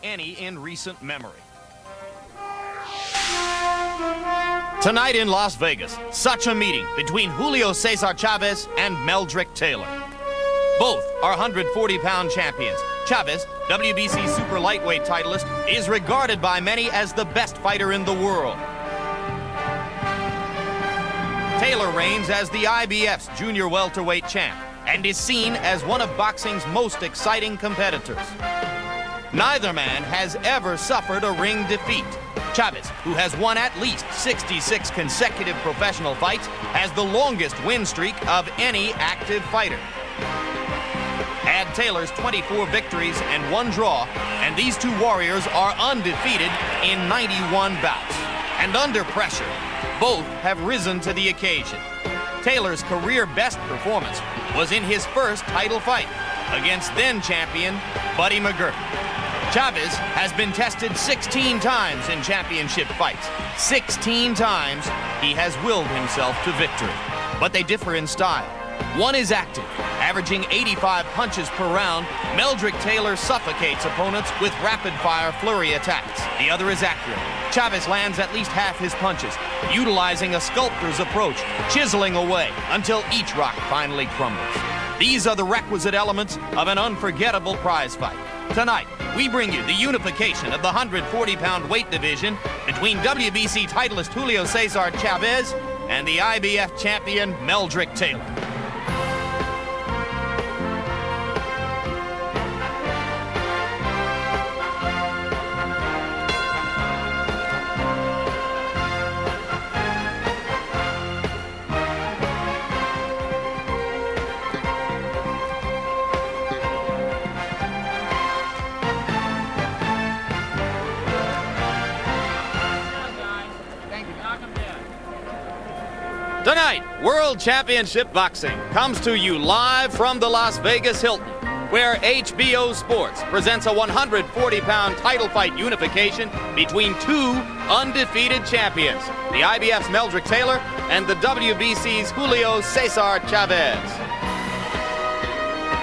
any in recent memory. Tonight in Las Vegas, such a meeting between Julio César Chávez and Medrick Taylor. Both are 140-pound champions. Chávez, WBC super lightweight titleist, is regarded by many as the best fighter in the world. Taylor reigns as the IBF's junior welterweight champ and is seen as one of boxing's most exciting competitors. Neither man has ever suffered a ring defeat. Chávez, who has won at least 66 consecutive professional fights, has the longest win streak of any active fighter. Add Taylor's 24 victories and 1 draw, and these two warriors are undefeated in 91 bouts. And under pressure, both have risen to the occasion. Taylor's career best performance was in his first title fight against then-champion Buddy McGirt. Chávez has been tested 16 times in championship fights. 16 times he has willed himself to victory. But they differ in style. One is active, averaging 85 punches per round. Medrick Taylor suffocates opponents with rapid-fire flurry attacks. The other is accurate. Chávez lands at least half his punches, utilizing a sculptor's approach, chiseling away until each rock finally crumbles. These are the requisite elements of an unforgettable prize fight. Tonight, we bring you the unification of the 140-pound weight division between WBC titleist Julio César Chávez and the IBF champion Medrick Taylor. Tonight, World Championship Boxing comes to you live from the Las Vegas Hilton, where HBO Sports presents a 140-pound title fight unification between two undefeated champions, the IBF's Medrick Taylor and the WBC's Julio César Chávez.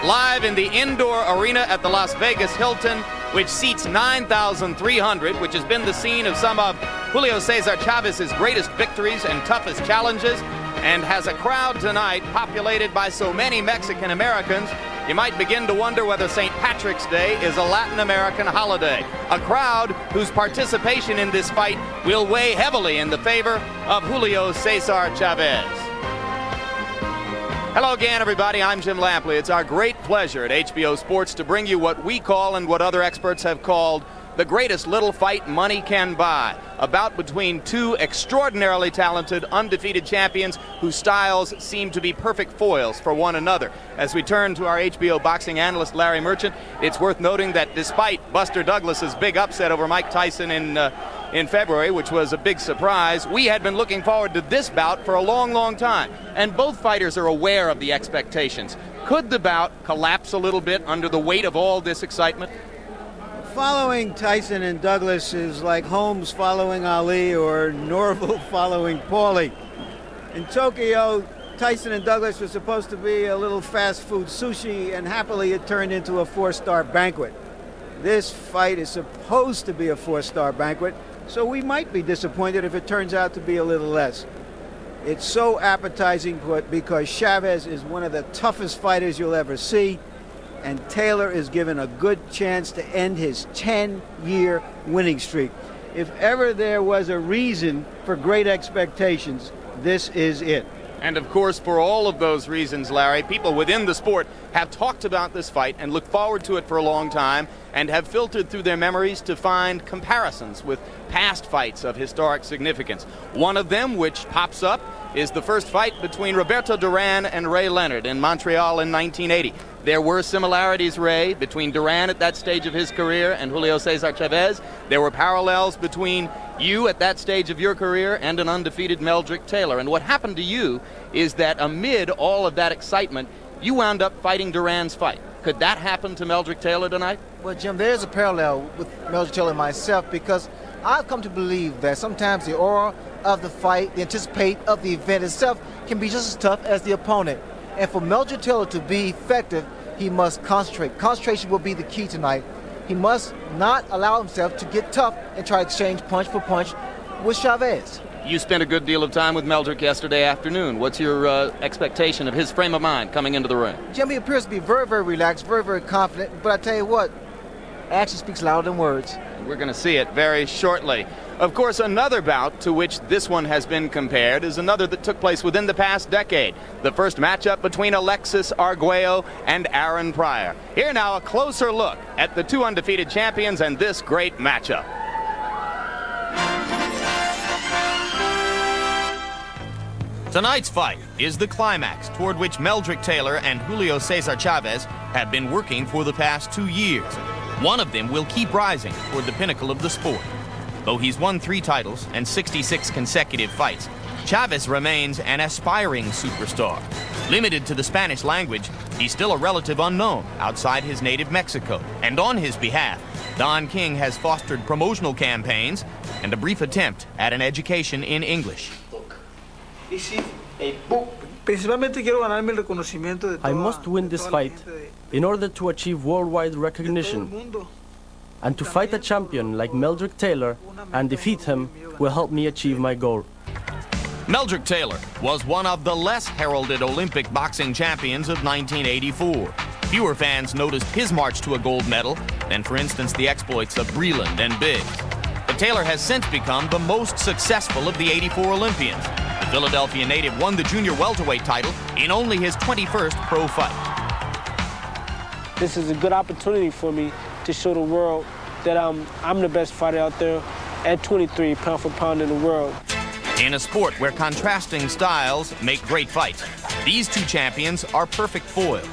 Live in the indoor arena at the Las Vegas Hilton, which seats 9,300, which has been the scene of some of Julio César Chávez's greatest victories and toughest challenges, and has a crowd tonight populated by so many Mexican Americans, you might begin to wonder whether St. Patrick's Day is a Latin American holiday. A crowd whose participation in this fight will weigh heavily in the favor of Julio César Chávez. Hello again, everybody. I'm Jim Lampley. It's our great pleasure at HBO Sports to bring you what we call and what other experts have called the greatest little fight money can buy. A bout between two extraordinarily talented, undefeated champions whose styles seem to be perfect foils for one another. As we turn to our HBO boxing analyst, Larry Merchant, it's worth noting that despite Buster Douglas's big upset over Mike Tyson in February, which was a big surprise, we had been looking forward to this bout for a long, long time. And both fighters are aware of the expectations. Could the bout collapse a little bit under the weight of all this excitement? Following Tyson and Douglas is like Holmes following Ali or Norville following Paulie. In Tokyo, Tyson and Douglas were supposed to be a little fast food sushi, and happily it turned into a 4-star banquet. This fight is supposed to be a 4-star banquet, so we might be disappointed if it turns out to be a little less. It's so appetizing because Chávez is one of the toughest fighters you'll ever see, and Taylor is given a good chance to end his 10-year winning streak. If ever there was a reason for great expectations, this is it. And of course, for all of those reasons, Larry, people within the sport have talked about this fight and looked forward to it for a long time and have filtered through their memories to find comparisons with past fights of historic significance. One of them, which pops up, is the first fight between Roberto Duran and Ray Leonard in Montreal in 1980. There were similarities, Ray, between Duran at that stage of his career and Julio César Chávez. There were parallels between you at that stage of your career and an undefeated Medrick Taylor. And what happened to you is that amid all of that excitement, you wound up fighting Duran's fight. Could that happen to Medrick Taylor tonight? Well, Jim, there's a parallel with Medrick Taylor and myself, because I've come to believe that sometimes the aura of the fight, the anticipate of the event itself, can be just as tough as the opponent. And for Medrick Taylor to be effective, he must concentrate. Concentration will be the key tonight. he must not allow himself to get tough and try to exchange punch for punch with Chavez. You spent a good deal of time with Meldrick yesterday afternoon. What's your expectation of his frame of mind coming into the ring? Jimmy appears to be very, very relaxed, very, very confident, but I tell you what, action speaks louder than words. We're going to see it very shortly. Of course, another bout to which this one has been compared is another that took place within the past decade. The first matchup between Alexis Arguello and Aaron Pryor. Here now, a closer look at the two undefeated champions and this great matchup. Tonight's fight is the climax toward which Meldrick Taylor and Julio César Chávez have been working for the past 2 years. One of them will keep rising toward the pinnacle of the sport. Though he's won 3 titles and 66 consecutive fights, Chávez remains an aspiring superstar. Limited to the Spanish language, he's still a relative unknown outside his native Mexico. And on his behalf, Don King has fostered promotional campaigns and a brief attempt at an education in English. I must win this fight in order to achieve worldwide recognition. And to fight a champion like Meldrick Taylor and defeat him will help me achieve my goal. Meldrick Taylor was one of the less heralded Olympic boxing champions of 1984. Fewer fans noticed his march to a gold medal than, for instance, the exploits of Breland and Biggs. But Taylor has since become the most successful of the 84 Olympians. The Philadelphia native won the junior welterweight title in only his 21st pro fight. This is a good opportunity for me to show the world that I'm the best fighter out there at 23 pound for pound in the world. In a sport where contrasting styles make great fights, these two champions are perfect foils.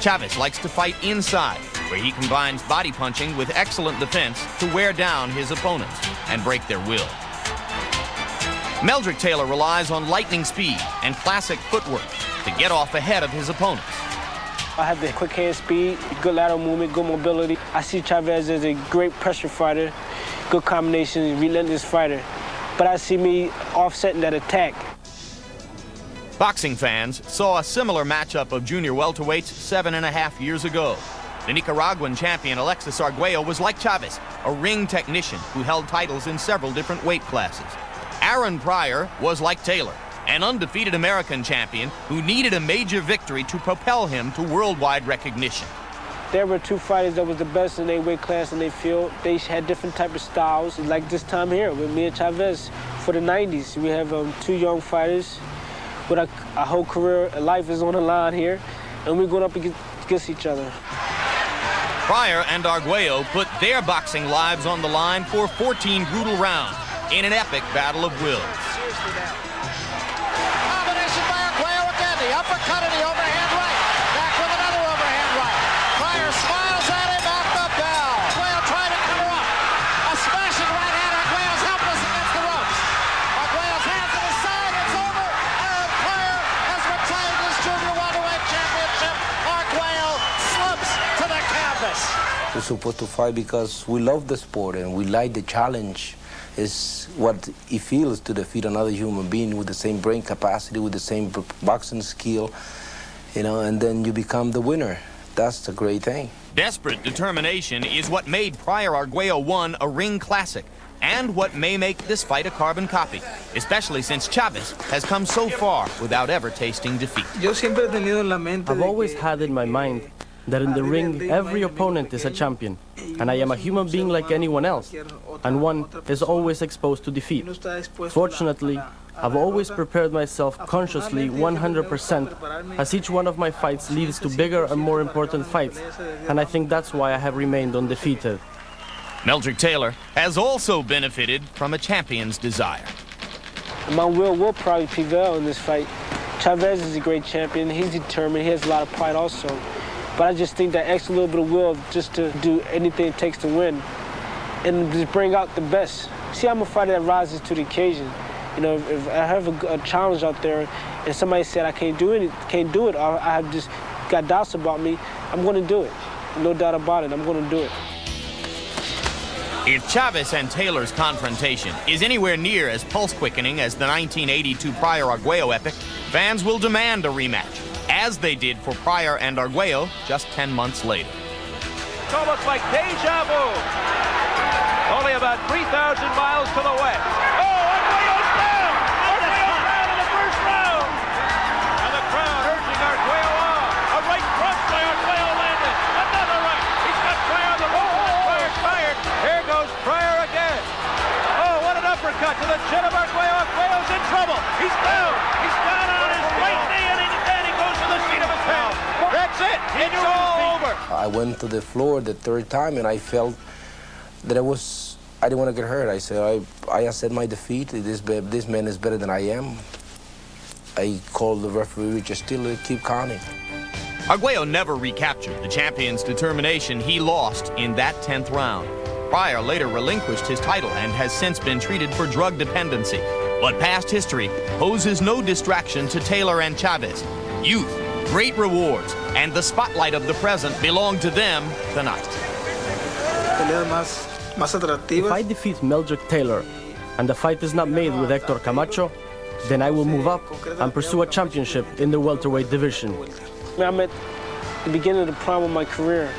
Chávez likes to fight inside, where he combines body punching with excellent defense to wear down his opponents and break their will. Meldrick Taylor relies on lightning speed and classic footwork to get off ahead of his opponents. I have the quick hand speed, good lateral movement, good mobility. I see Chávez as a great pressure fighter, good combination, relentless fighter. But I see me offsetting that attack. Boxing fans saw a similar matchup of junior welterweights 7.5 years ago. The Nicaraguan champion Alexis Arguello was like Chávez, a ring technician who held titles in several different weight classes. Aaron Pryor was like Taylor, an undefeated American champion who needed a major victory to propel him to worldwide recognition. There were 2 fighters that was the best in their weight class in their field. They had different type of styles, like this time here with me and Chávez. For the 90s, we have 2 young fighters with our whole career, life is on the line here, and we're going up against each other. Pryor and Arguello put their boxing lives on the line for 14 brutal rounds in an epic battle of wills. Combination by Arguello again, the uppercut and the overhand right. Back with another overhand right. Pryor smiles at him off the bell. Arguello trying to cover up. A smashing right hand. Arguello's helpless against the ropes. Arguello's hands to the side. It's over. Aaron Pryor has retained his junior welterweight championship. Arguello slumps to the canvas. We're supposed to fight because we love the sport and we like the challenge. Is what it feels to defeat another human being with the same brain capacity, with the same boxing skill, you know, and then you become the winner. That's the great thing. Desperate determination is what made Pryor Arguello 1 a ring classic, and what may make this fight a carbon copy, especially since Chávez has come so far without ever tasting defeat. I've always had in my mind that in the ring, every opponent is a champion, and I am a human being like anyone else, and one is always exposed to defeat. Fortunately, I've always prepared myself consciously 100%, as each one of my fights leads to bigger and more important fights, and I think that's why I have remained undefeated. Meldrick Taylor has also benefited from a champion's desire. My will probably prevail in this fight. Chávez is a great champion. He's determined. He has a lot of pride also. But I just think that extra little bit of will just to do anything it takes to win and just bring out the best. See, I'm a fighter that rises to the occasion. You know, if I have a challenge out there and somebody said I can't do it, or I have just got doubts about me, I'm going to do it. No doubt about it, I'm going to do it. If Chávez and Taylor's confrontation is anywhere near as pulse-quickening as the 1982 Pryor-Arguello epic, fans will demand a rematch, as they did for Pryor and Arguello just 10 months later. It's almost like deja vu. Only about 3,000 miles to the west. Oh, Arguello's down! Arguello's down in the first round! And the crowd urging Arguello on. A right cross by Arguello landed. Another right. He's got Pryor on the rope. Pryor's fired. Here goes Pryor again. Oh, what an uppercut to the chin of Arguello. Arguello's in trouble. He's down. He's down on his right knee, and he goes to the seat of his pants. That's it. It's all over. I went to the floor the third time, and I felt that I didn't want to get hurt. I said, I accept my defeat. This man is better than I am. I called the referee just still to keep counting. Arguello never recaptured the champion's determination he lost in that 10th round. Pryor later relinquished his title and has since been treated for drug dependency. But past history poses no distraction to Taylor and Chávez. Youth, great rewards, and the spotlight of the present belong to them tonight. If I defeat Medrick Taylor and the fight is not made with Héctor Camacho, then I will move up and pursue a championship in the welterweight division. I'm at the beginning of the prime of my career,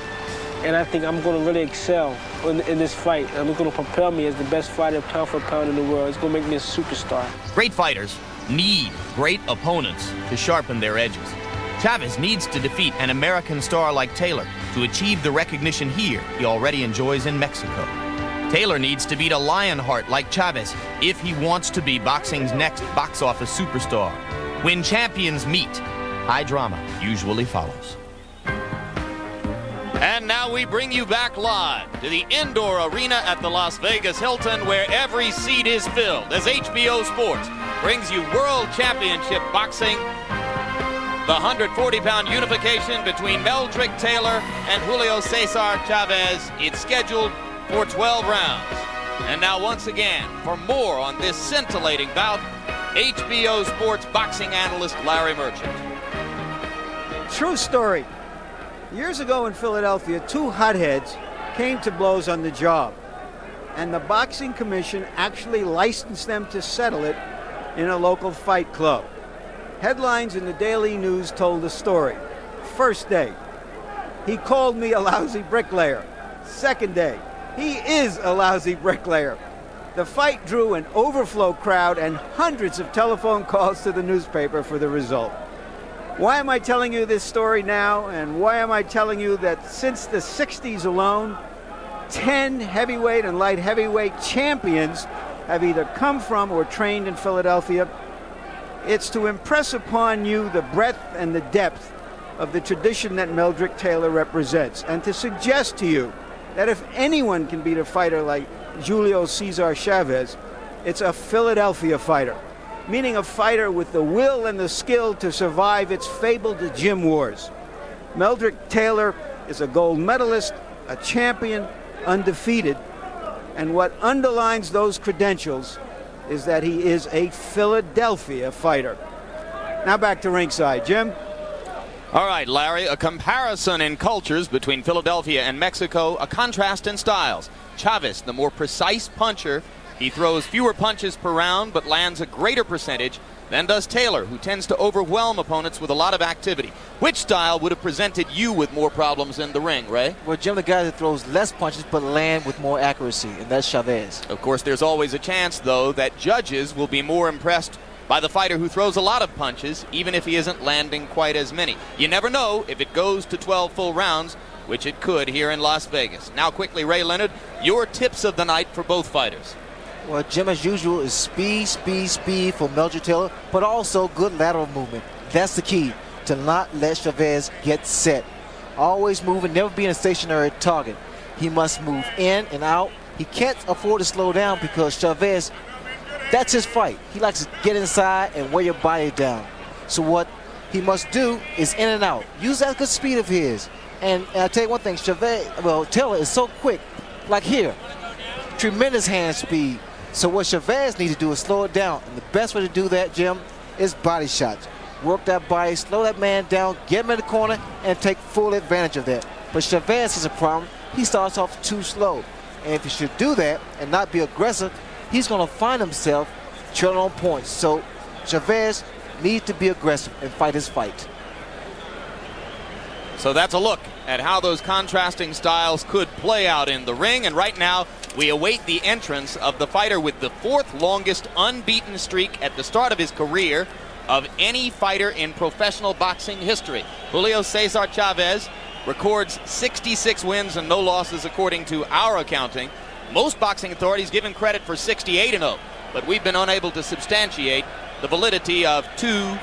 and I think I'm going to really excel in this fight. And it's going to propel me as the best fighter pound for pound in the world. It's going to make me a superstar. Great fighters need great opponents to sharpen their edges. Chávez needs to defeat an American star like Taylor to achieve the recognition here he already enjoys in Mexico. Taylor needs to beat a lionheart like Chávez if he wants to be boxing's next box office superstar. When champions meet, high drama usually follows. And now we bring you back live to the indoor arena at the Las Vegas Hilton, where every seat is filled as HBO Sports brings you World Championship Boxing, the 140-pound unification between Medrick Taylor and Julio César Chávez. It's scheduled for 12 rounds. And now once again, for more on this scintillating bout, HBO Sports boxing analyst Larry Merchant. True story. Years ago in Philadelphia, two hotheads came to blows on the job, and the Boxing Commission actually licensed them to settle it in a local fight club. Headlines in the Daily News told the story. First day, he called me a lousy bricklayer. Second day, he is a lousy bricklayer. The fight drew an overflow crowd and hundreds of telephone calls to the newspaper for the result. Why am I telling you this story now, and why am I telling you that since the 60s alone, 10 heavyweight and light heavyweight champions have either come from or trained in Philadelphia? It's to impress upon you the breadth and the depth of the tradition that Medrick Taylor represents, and to suggest to you that if anyone can beat a fighter like Julio César Chávez, it's a Philadelphia fighter, meaning a fighter with the will and the skill to survive its fabled gym wars. Medrick Taylor is a gold medalist, a champion, undefeated, and what underlines those credentials is that he is a Philadelphia fighter. Now back to ringside. Jim? All right, Larry, a comparison in cultures between Philadelphia and Mexico, a contrast in styles. Chávez, the more precise puncher, he throws fewer punches per round but lands a greater percentage than does Taylor, who tends to overwhelm opponents with a lot of activity. Which style would have presented you with more problems in the ring, Ray? Well, Jim, the guy that throws less punches but land with more accuracy, and that's Chávez. Of course, there's always a chance, though, that judges will be more impressed by the fighter who throws a lot of punches, even if he isn't landing quite as many. You never know if it goes to 12 full rounds, which it could here in Las Vegas. Now quickly, Ray Leonard, your tips of the night for both fighters. Well, Jim, as usual, is speed, speed, speed for Medrick Taylor, but also good lateral movement. That's the key, to not let Chávez get set. Always moving, never being a stationary target. He must move in and out. He can't afford to slow down because Chávez, that's his fight. He likes to get inside and wear your body down. So what he must do is in and out. Use that good speed of his. And I'll tell you one thing, Taylor is so quick, like here. Tremendous hand speed. So what Chávez needs to do is slow it down. And the best way to do that, Jim, is body shots. Work that body, slow that man down, get him in the corner, and take full advantage of that. But Chávez has a problem. He starts off too slow. And if he should do that and not be aggressive, he's going to find himself trailing on points. So Chávez needs to be aggressive and fight his fight. So that's a look at how those contrasting styles could play out in the ring. And right now, we await the entrance of the fighter with the 4th longest unbeaten streak at the start of his career of any fighter in professional boxing history. Julio César Chávez records 66 wins and no losses according to our accounting. Most boxing authorities give him credit for 68-0, but we've been unable to substantiate the validity of 2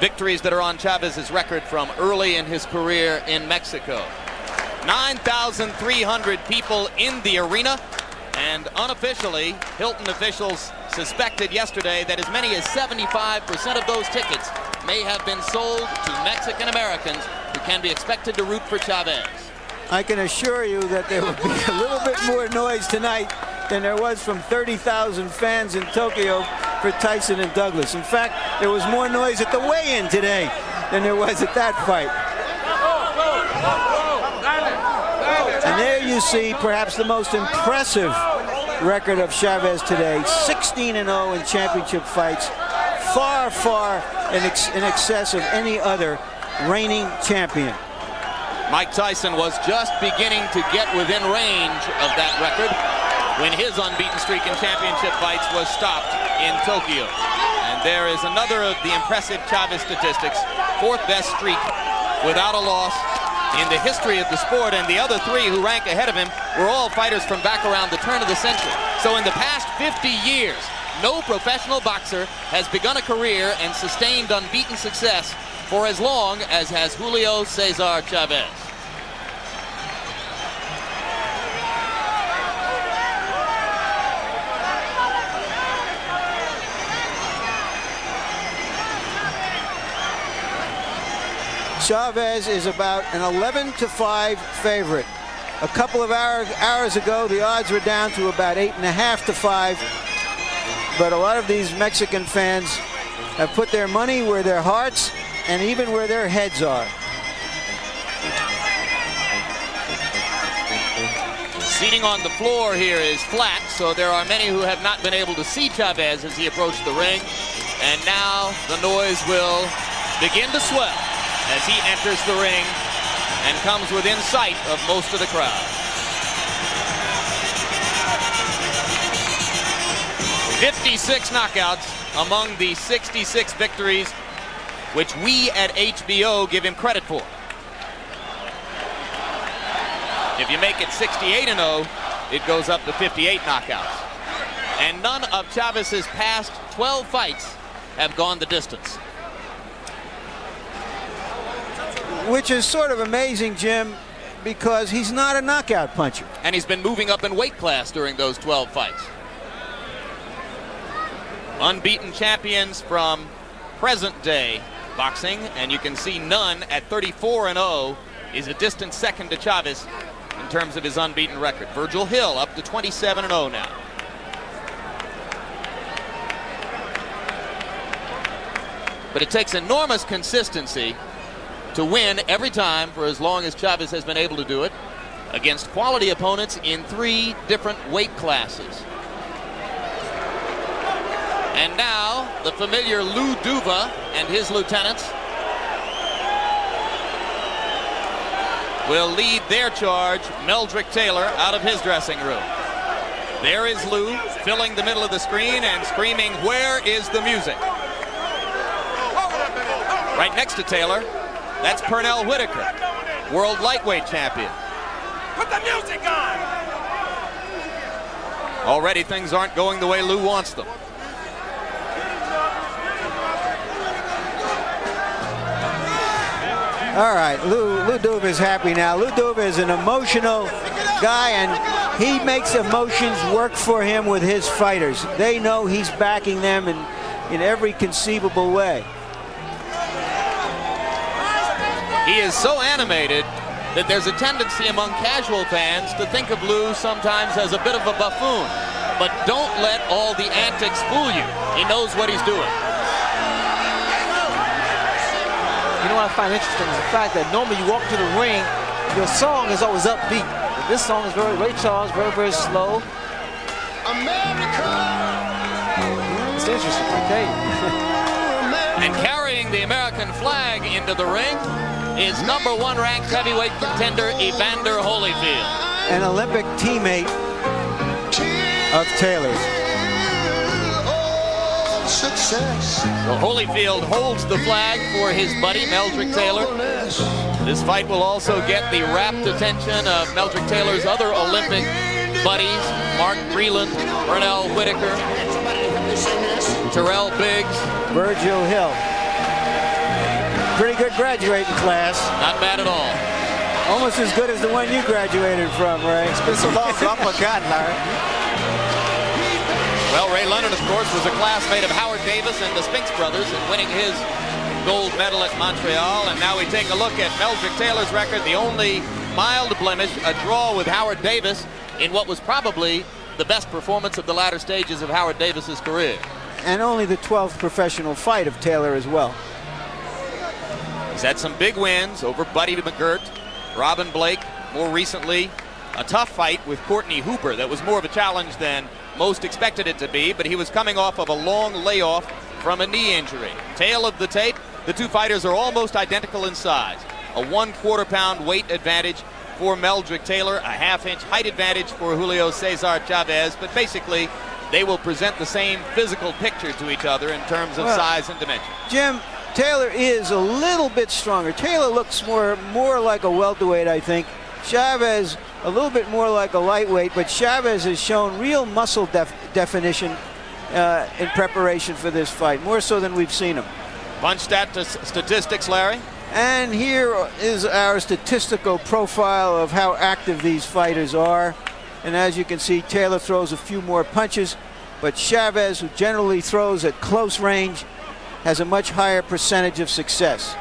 victories that are on Chávez's record from early in his career in Mexico. 9,300 people in the arena, and unofficially, Hilton officials suspected yesterday that as many as 75% of those tickets may have been sold to Mexican Americans who can be expected to root for Chávez. I can assure you that there will be a little bit more noise tonight than there was from 30,000 fans in Tokyo for Tyson and Douglas. In fact, there was more noise at the weigh-in today than there was at that fight. And there you see perhaps the most impressive record of Chávez today. 16-0 in championship fights. Far, far in excess of any other reigning champion. Mike Tyson was just beginning to get within range of that record when his unbeaten streak in championship fights was stopped in Tokyo. And there is another of the impressive Chávez statistics, 4th best streak without a loss in the history of the sport, and the other 3 who rank ahead of him were all fighters from back around the turn of the century. So in the past 50 years, no professional boxer has begun a career and sustained unbeaten success for as long as has Julio César Chávez. Chávez is about an 11-5 favorite. A couple of hours ago, the odds were down to about 8.5 to 5. But a lot of these Mexican fans have put their money where their hearts and even where their heads are. Seating on the floor here is flat, so there are many who have not been able to see Chávez as he approached the ring. And now the noise will begin to swell as he enters the ring and comes within sight of most of the crowd. 56 knockouts among the 66 victories which we at HBO give him credit for. If you make it 68-0, it goes up to 58 knockouts. And none of Chávez's past 12 fights have gone the distance. Which is sort of amazing, Jim, because he's not a knockout puncher. And he's been moving up in weight class during those 12 fights. Unbeaten champions from present-day boxing, and you can see none at 34-0 is a distant second to Chávez in terms of his unbeaten record. Virgil Hill up to 27-0 now. But it takes enormous consistency to win every time for as long as Chávez has been able to do it against quality opponents in 3 different weight classes. And now the familiar Lou Duva and his lieutenants will lead their charge. Medrick Taylor out of his dressing room. There is Lou filling the middle of the screen and screaming, "Where is the music?" Right next to Taylor, that's Pernell Whitaker, world lightweight champion. Put the music on! Already things aren't going the way Lou wants them. All right, Lou Duva is happy now. Lou Duva is an emotional guy, and he makes emotions work for him with his fighters. They know he's backing them in every conceivable way. He is so animated that there's a tendency among casual fans to think of Lou sometimes as a bit of a buffoon. But don't let all the antics fool you. He knows what he's doing. You know what I find interesting is the fact that normally you walk to the ring, your song is always upbeat. But this song is Ray Charles, very, very slow. America! It's interesting, I tell you. And carrying the American flag into the ring is #1 ranked heavyweight contender Evander Holyfield. An Olympic teammate of Taylor's. Well, Holyfield holds the flag for his buddy Meldrick Taylor. This fight will also get the rapt attention of Meldrick Taylor's other Olympic buddies, Mark Breland, Bernal Whitaker, Terrell Biggs, Virgil Hill. Pretty good graduating class. Not bad at all. Almost as good as the one you graduated from, Ray. It's been so long, I forgot, Larry. Well, Ray Leonard, of course, was a classmate of Howard Davis and the Spinks brothers in winning his gold medal at Montreal. And now we take a look at Meldrick Taylor's record, the only mild blemish, a draw with Howard Davis in what was probably the best performance of the latter stages of Howard Davis's career. And only the 12th professional fight of Taylor as well. He's had some big wins over Buddy McGirt, Robin Blake, more recently a tough fight with Courtney Hooper that was more of a challenge than most expected it to be, but he was coming off of a long layoff from a knee injury. Tail of the tape, the two fighters are almost identical in size. A 1/4 pound weight advantage for Meldrick Taylor, a 1/2 inch height advantage for Julio César Chávez, but basically they will present the same physical picture to each other in terms of size and dimension. Jim, Taylor is a little bit stronger. Taylor looks more like a welterweight, I think. Chávez a little bit more like a lightweight, but Chávez has shown real muscle definition in preparation for this fight, more so than we've seen him. Punch statistics, Larry. And here is our statistical profile of how active these fighters are. And as you can see, Taylor throws a few more punches, but Chávez, who generally throws at close range, has a much higher percentage of success.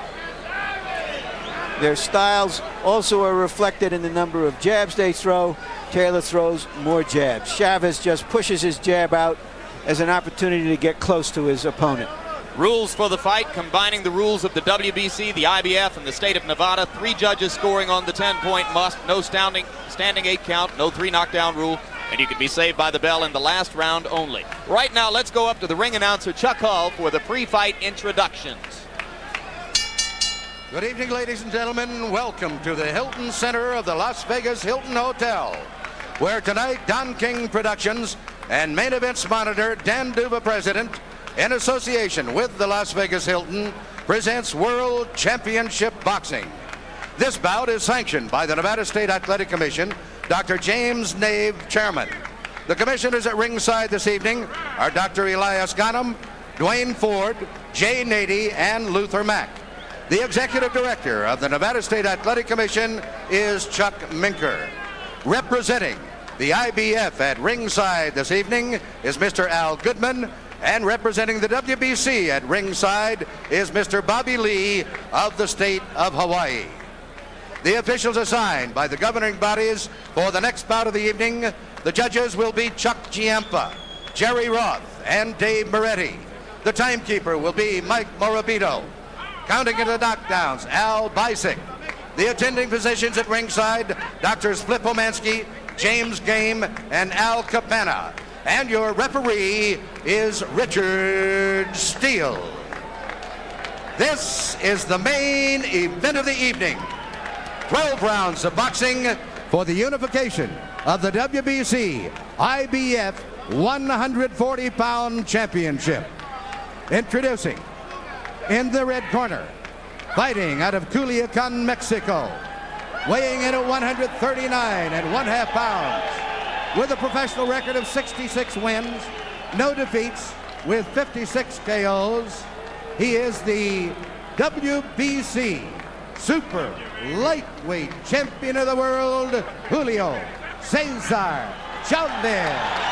Their styles also are reflected in the number of jabs they throw. Taylor throws more jabs. Chávez just pushes his jab out as an opportunity to get close to his opponent. Rules for the fight, combining the rules of the WBC, the IBF, and the state of Nevada. 3 judges scoring on the 10-point must. No standing 8 count, no 3 knockdown rule, and you can be saved by the bell in the last round only. Right now, let's go up to the ring announcer, Chuck Hull, for the pre-fight introductions. Good evening, ladies and gentlemen. Welcome to the Hilton Center of the Las Vegas Hilton Hotel, where tonight Don King Productions and Main Events Monitor Dan Duva, President, in association with the Las Vegas Hilton, presents World Championship Boxing. This bout is sanctioned by the Nevada State Athletic Commission, Dr. James Nave, Chairman. The commissioners at ringside this evening are Dr. Elias Ghanem, Dwayne Ford, Jay Nady, and Luther Mack. The executive director of the Nevada State Athletic Commission is Chuck Minker. Representing the IBF at ringside this evening is Mr. Al Goodman, and representing the WBC at ringside is Mr. Bobby Lee of the state of Hawaii. The officials assigned by the governing bodies for the next bout of the evening, the judges will be Chuck Giampa, Jerry Roth, and Dave Moretti. The timekeeper will be Mike Morabito. Counting into knockdowns, Al Bisick. The attending physicians at ringside, Drs. Flip Omansky, James Game, and Al Capana. And your referee is Richard Steele. This is the main event of the evening. 12 rounds of boxing for the unification of the WBC IBF 140-pound championship. Introducing, in the red corner, fighting out of Culiacan, Mexico, weighing in at 139 1/2 pounds, with a professional record of 66 wins, no defeats, with 56 KOs. He is the WBC Super Lightweight Champion of the World, Julio César Chávez.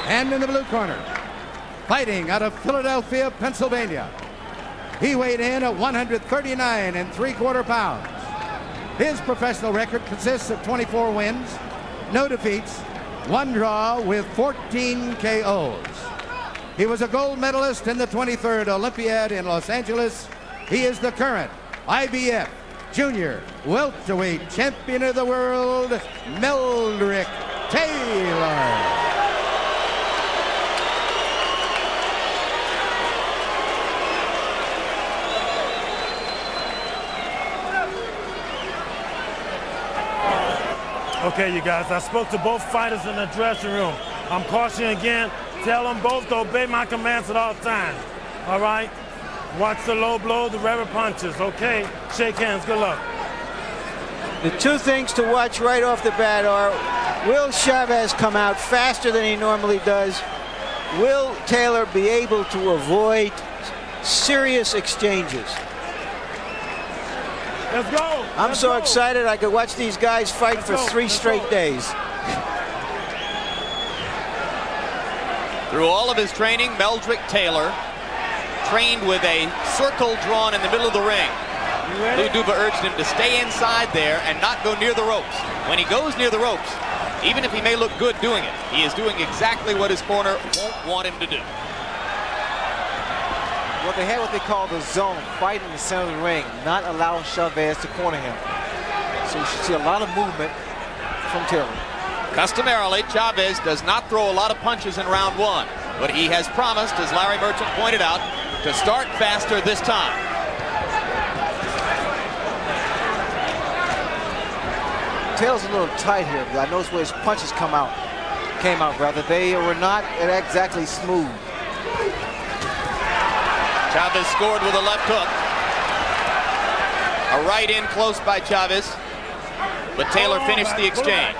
And in the blue corner, fighting out of Philadelphia, Pennsylvania, he weighed in at 139 3/4 pounds. His professional record consists of 24 wins, no defeats, 1 draw, with 14 KOs. He was a gold medalist in the 23rd Olympiad in Los Angeles. He is the current IBF Junior Welterweight Champion of the World, Meldrick Taylor. Okay, you guys, I spoke to both fighters in the dressing room. I'm cautioning again. Tell them both to obey my commands at all times. All right? Watch the low blow, the rubber punches. Okay? Shake hands. Good luck. The two things to watch right off the bat are, will Chavez come out faster than he normally does? Will Taylor be able to avoid serious exchanges? Let's go. I'm so excited I could watch these guys fight for 3 straight days. Through all of his training, Meldrick Taylor trained with a circle drawn in the middle of the ring. Lou Duva urged him to stay inside there and not go near the ropes. When he goes near the ropes, even if he may look good doing it, he is doing exactly what his corner won't want him to do. Well, they had what they call the zone, fight in the center of the ring, not allowing Chavez to corner him. So you should see a lot of movement from Taylor. Customarily, Chavez does not throw a lot of punches in round 1, but he has promised, as Larry Merchant pointed out, to start faster this time. Taylor's a little tight here, but I noticed where his punches came out. They were not exactly smooth. Chavez scored with a left hook. A right in close by Chavez, but Taylor finished the exchange.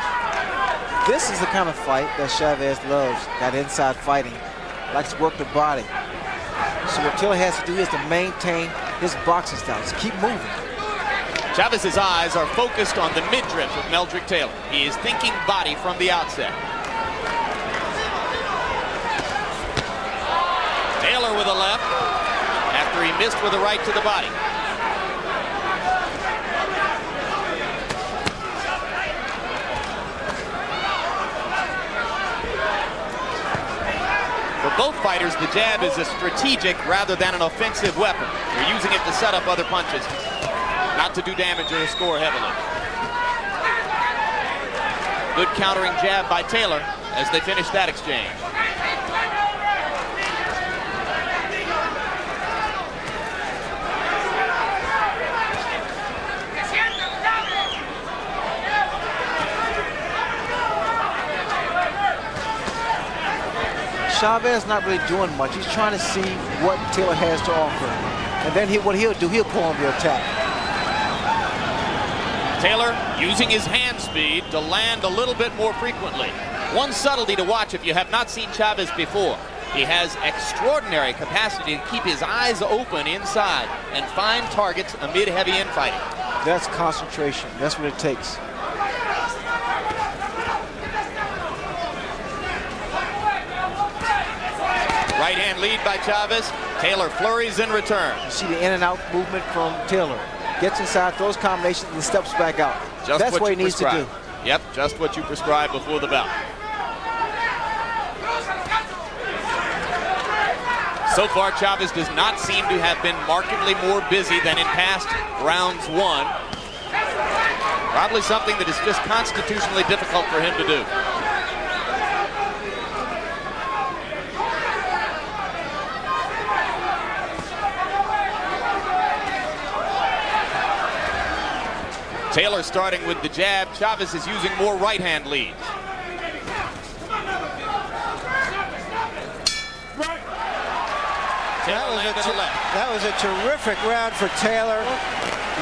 This is the kind of fight that Chavez loves, that inside fighting. Likes to work the body. So what Taylor has to do is to maintain his boxing style. Just keep moving. Chavez's eyes are focused on the midriff of Meldrick Taylor. He is thinking body from the outset. Taylor with a left after he missed with a right to the body. For both fighters, the jab is a strategic rather than an offensive weapon. They're using it to set up other punches, not to do damage or to score heavily. Good countering jab by Taylor as they finish that exchange. Chavez not really doing much. He's trying to see what Taylor has to offer. And then what he'll do, he'll pull on the attack. Taylor using his hand speed to land a little bit more frequently. One subtlety to watch if you have not seen Chavez before. He has extraordinary capacity to keep his eyes open inside and find targets amid heavy infighting. That's concentration. That's what it takes. Right hand lead by Chavez. Taylor flurries in return. You see the in and out movement from Taylor. Gets inside, throws combinations, and steps back out. That's what he needs to do. Yep, just what you prescribed before the bout. So far, Chavez does not seem to have been markedly more busy than in past rounds 1. Probably something that is just constitutionally difficult for him to do. Taylor starting with the jab. Chavez is using more right-hand leads. That was a terrific round for Taylor.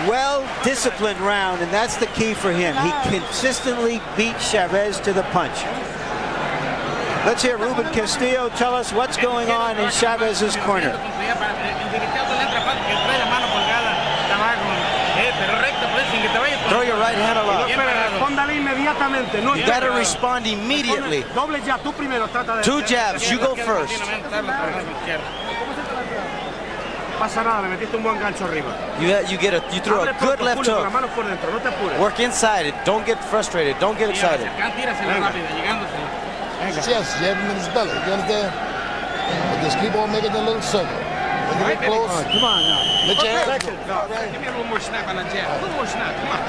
Well-disciplined round, and that's the key for him. He consistently beat Chavez to the punch. Let's hear Ruben Castillo tell us what's going on in Chavez's corner. Throw your right hand aloft. You got to respond immediately. 2 jabs. You go first. You throw a good left hook. Work inside it. Don't get frustrated. Don't get excited. Yes, you have him in his belly. You understand? But just keep on making the little circle. When you get close, come on now. Let your hands go. Give me a little more snap on the jab. A little more snap. Come on.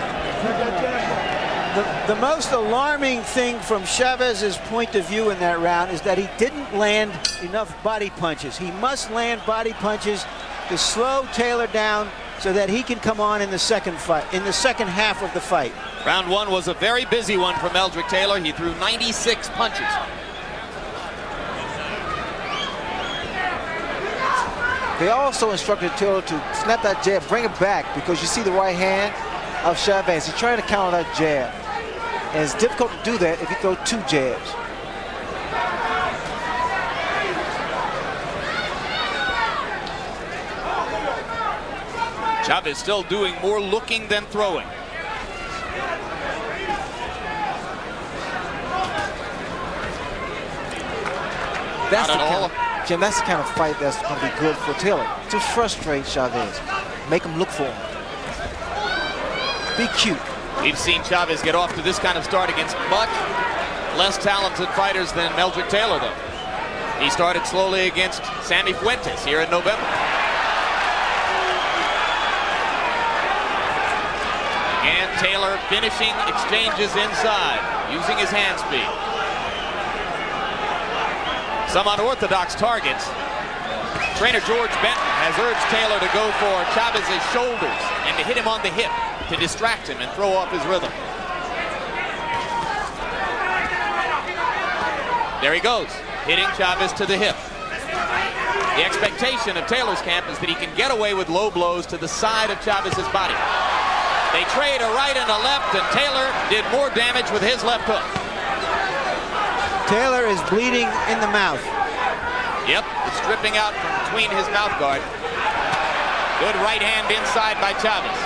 The most alarming thing from Chavez's point of view in that round is that he didn't land enough body punches. He must land body punches to slow Taylor down so that he can come on in the second half of the fight. Round one was a very busy one for Meldrick Taylor. He threw 96 punches. They also instructed Taylor to snap that jab, bring it back, because you see the right hand of Chavez. He's trying to counter that jab. And it's difficult to do that if you throw two jabs. Chavez still doing more looking than throwing. That's the kind of, Jim, that's the kind of fight that's going to be good for Taylor. To frustrate Chavez. Make him look for him. Be cute. We've seen Chavez get off to this kind of start against much less talented fighters than Meldrick Taylor, though. He started slowly against Sammy Fuentes here in November. And Taylor finishing exchanges inside, using his hand speed. Some unorthodox targets. Trainer George Benton has urged Taylor to go for Chavez's shoulders and to hit him on the hip to distract him and throw off his rhythm. There he goes, hitting Chavez to the hip. The expectation of Taylor's camp is that he can get away with low blows to the side of Chavez's body. They trade a right and a left, and Taylor did more damage with his left hook. Taylor is bleeding in the mouth. Yep, it's dripping out from between his mouth guard. Good right hand inside by Chavez.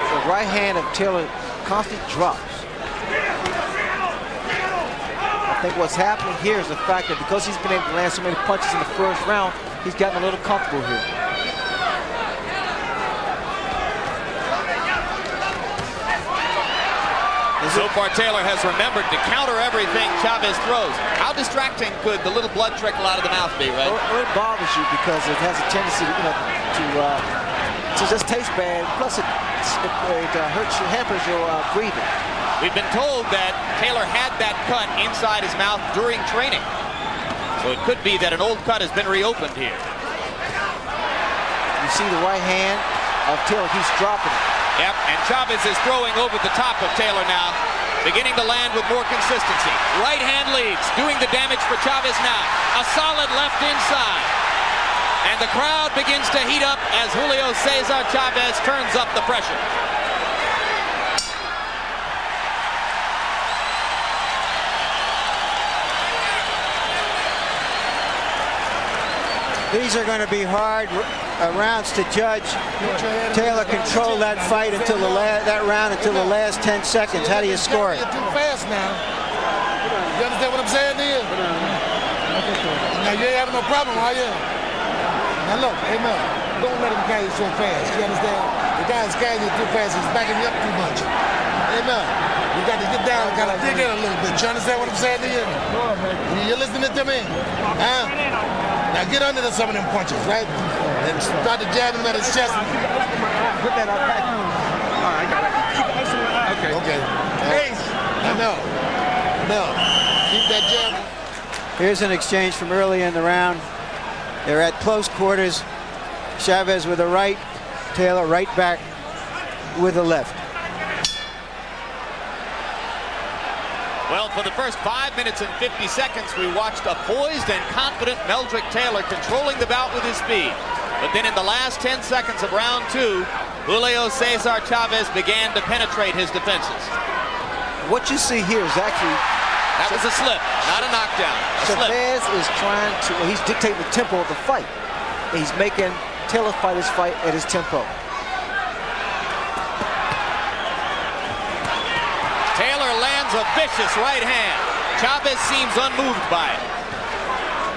The right hand of Taylor constantly drops. I think what's happening here is the fact that because he's been able to land so many punches in the first round, he's gotten a little comfortable here. So far, Taylor has remembered to counter everything Chavez throws. How distracting could the little blood trickle out of the mouth be, right? Well, it bothers you because it has a tendency, to just taste bad. Plus, it hurts you, hampers your breathing. We've been told that Taylor had that cut inside his mouth during training. So it could be that an old cut has been reopened here. You see the right hand of Taylor, he's dropping it. Yep, and Chavez is throwing over the top of Taylor now, beginning to land with more consistency. Right hand leads, doing the damage for Chavez now. A solid left inside. And the crowd begins to heat up as Julio César Chávez turns up the pressure. These are going to be hard rounds to judge. Taylor controlled that fight until that round until the last 10 seconds. How do you score it? You're too fast now. You understand what I'm saying to you? Now you ain't having no problem, are you? Now look, hey man, don't let him carry you so fast. You understand? The guy's carrying you too fast. He's backing you up too much. Hey man, you got to get down and kind of dig in a little bit. You understand what I'm saying to you? You listening to me? Huh? Now get under some of them punches, right? And start to jab him at his chest. Put that up back. All right, I got it. Okay. Okay. No. Keep that jab. Here's an exchange from early in the round. They're at close quarters. Chavez with a right, Taylor right back with a left. Well, for the first 5 minutes and 50 seconds, we watched a poised and confident Meldrick Taylor controlling the bout with his speed. But then in the last 10 seconds of round two, Julio César Chávez began to penetrate his defenses. What you see here is actually... That was a slip, not a knockdown. Chavez is trying to... He's dictating the tempo of the fight. He's making Taylor fight his fight at his tempo. A vicious right hand. Chavez seems unmoved by it.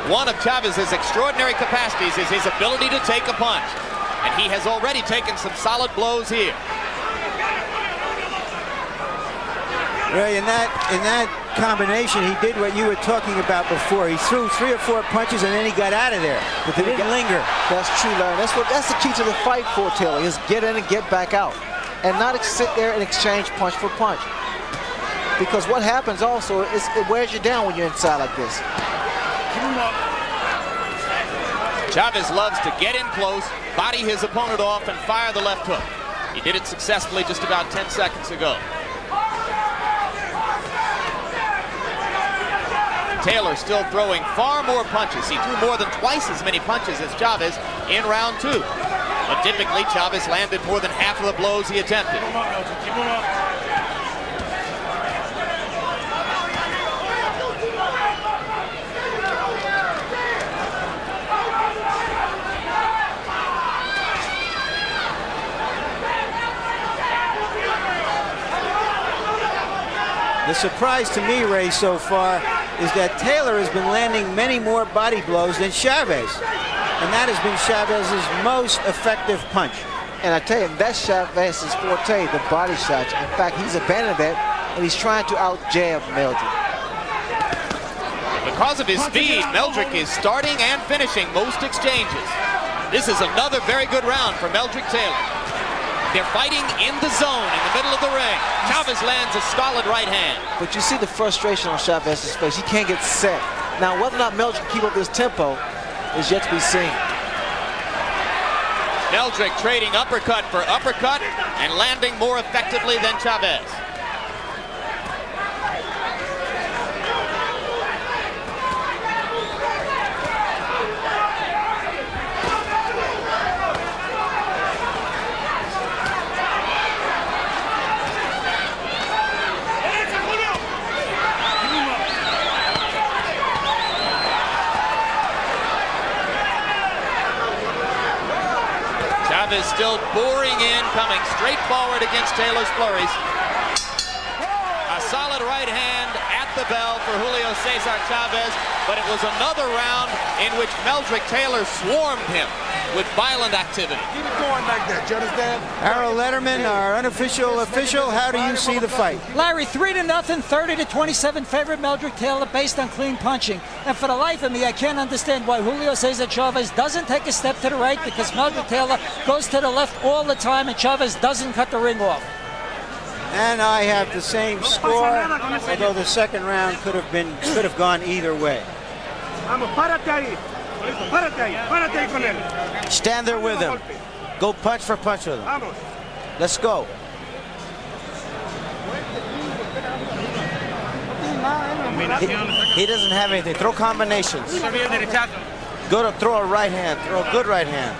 One of Chavez's extraordinary capacities is his ability to take a punch, and he has already taken some solid blows here. Ray, in that combination, he did what you were talking about before. He threw 3 or 4 punches and then he got out of there. But he didn't linger. That's true, Larry. That's the key to the fight for Taylor, is get in and get back out, and not sit there and exchange punch for punch. Because what happens also is it wears you down when you're inside like this. Chavez loves to get in close, body his opponent off, and fire the left hook. He did it successfully just about 10 seconds ago. Taylor still throwing far more punches. He threw more than twice as many punches as Chavez in round 2. But typically, Chavez landed more than half of the blows he attempted. Keep him up. The surprise to me, Ray, so far is that Taylor has been landing many more body blows than Chavez. And that has been Chavez's most effective punch. And I tell you, that's Chavez's forte, the body shots. In fact, he's abandoned that, and he's trying to out-jab Meldrick. Because of his speed, Meldrick is starting and finishing most exchanges. This is another very good round for Meldrick Taylor. They're fighting in the zone in the middle of the ring. Chavez lands a solid right hand. But you see the frustration on Chavez's face. He can't get set. Now, whether or not Meldrick can keep up this tempo is yet to be seen. Meldrick trading uppercut for uppercut and landing more effectively than Chavez. Chavez still boring in, coming straight forward against Taylor's flurries. A solid right hand at the bell for Julio César Chávez, but it was another round in which Meldrick Taylor swarmed him with violent activity. Keep it going like that, you understand? Harold Letterman, our unofficial official, how do you see the fight? Larry, 3-0, 30-27 favorite Meldrick Taylor based on clean punching. And for the life of me, I can't understand why Julio César Chávez doesn't take a step to the right, because Meldrick Taylor goes to the left all the time and Chavez doesn't cut the ring off. And I have the same score, although the second round could have gone either way. Stand there with him. Go punch for punch with him. Let's go. He doesn't have anything. Throw combinations. Go to throw a right hand. Throw a good right hand.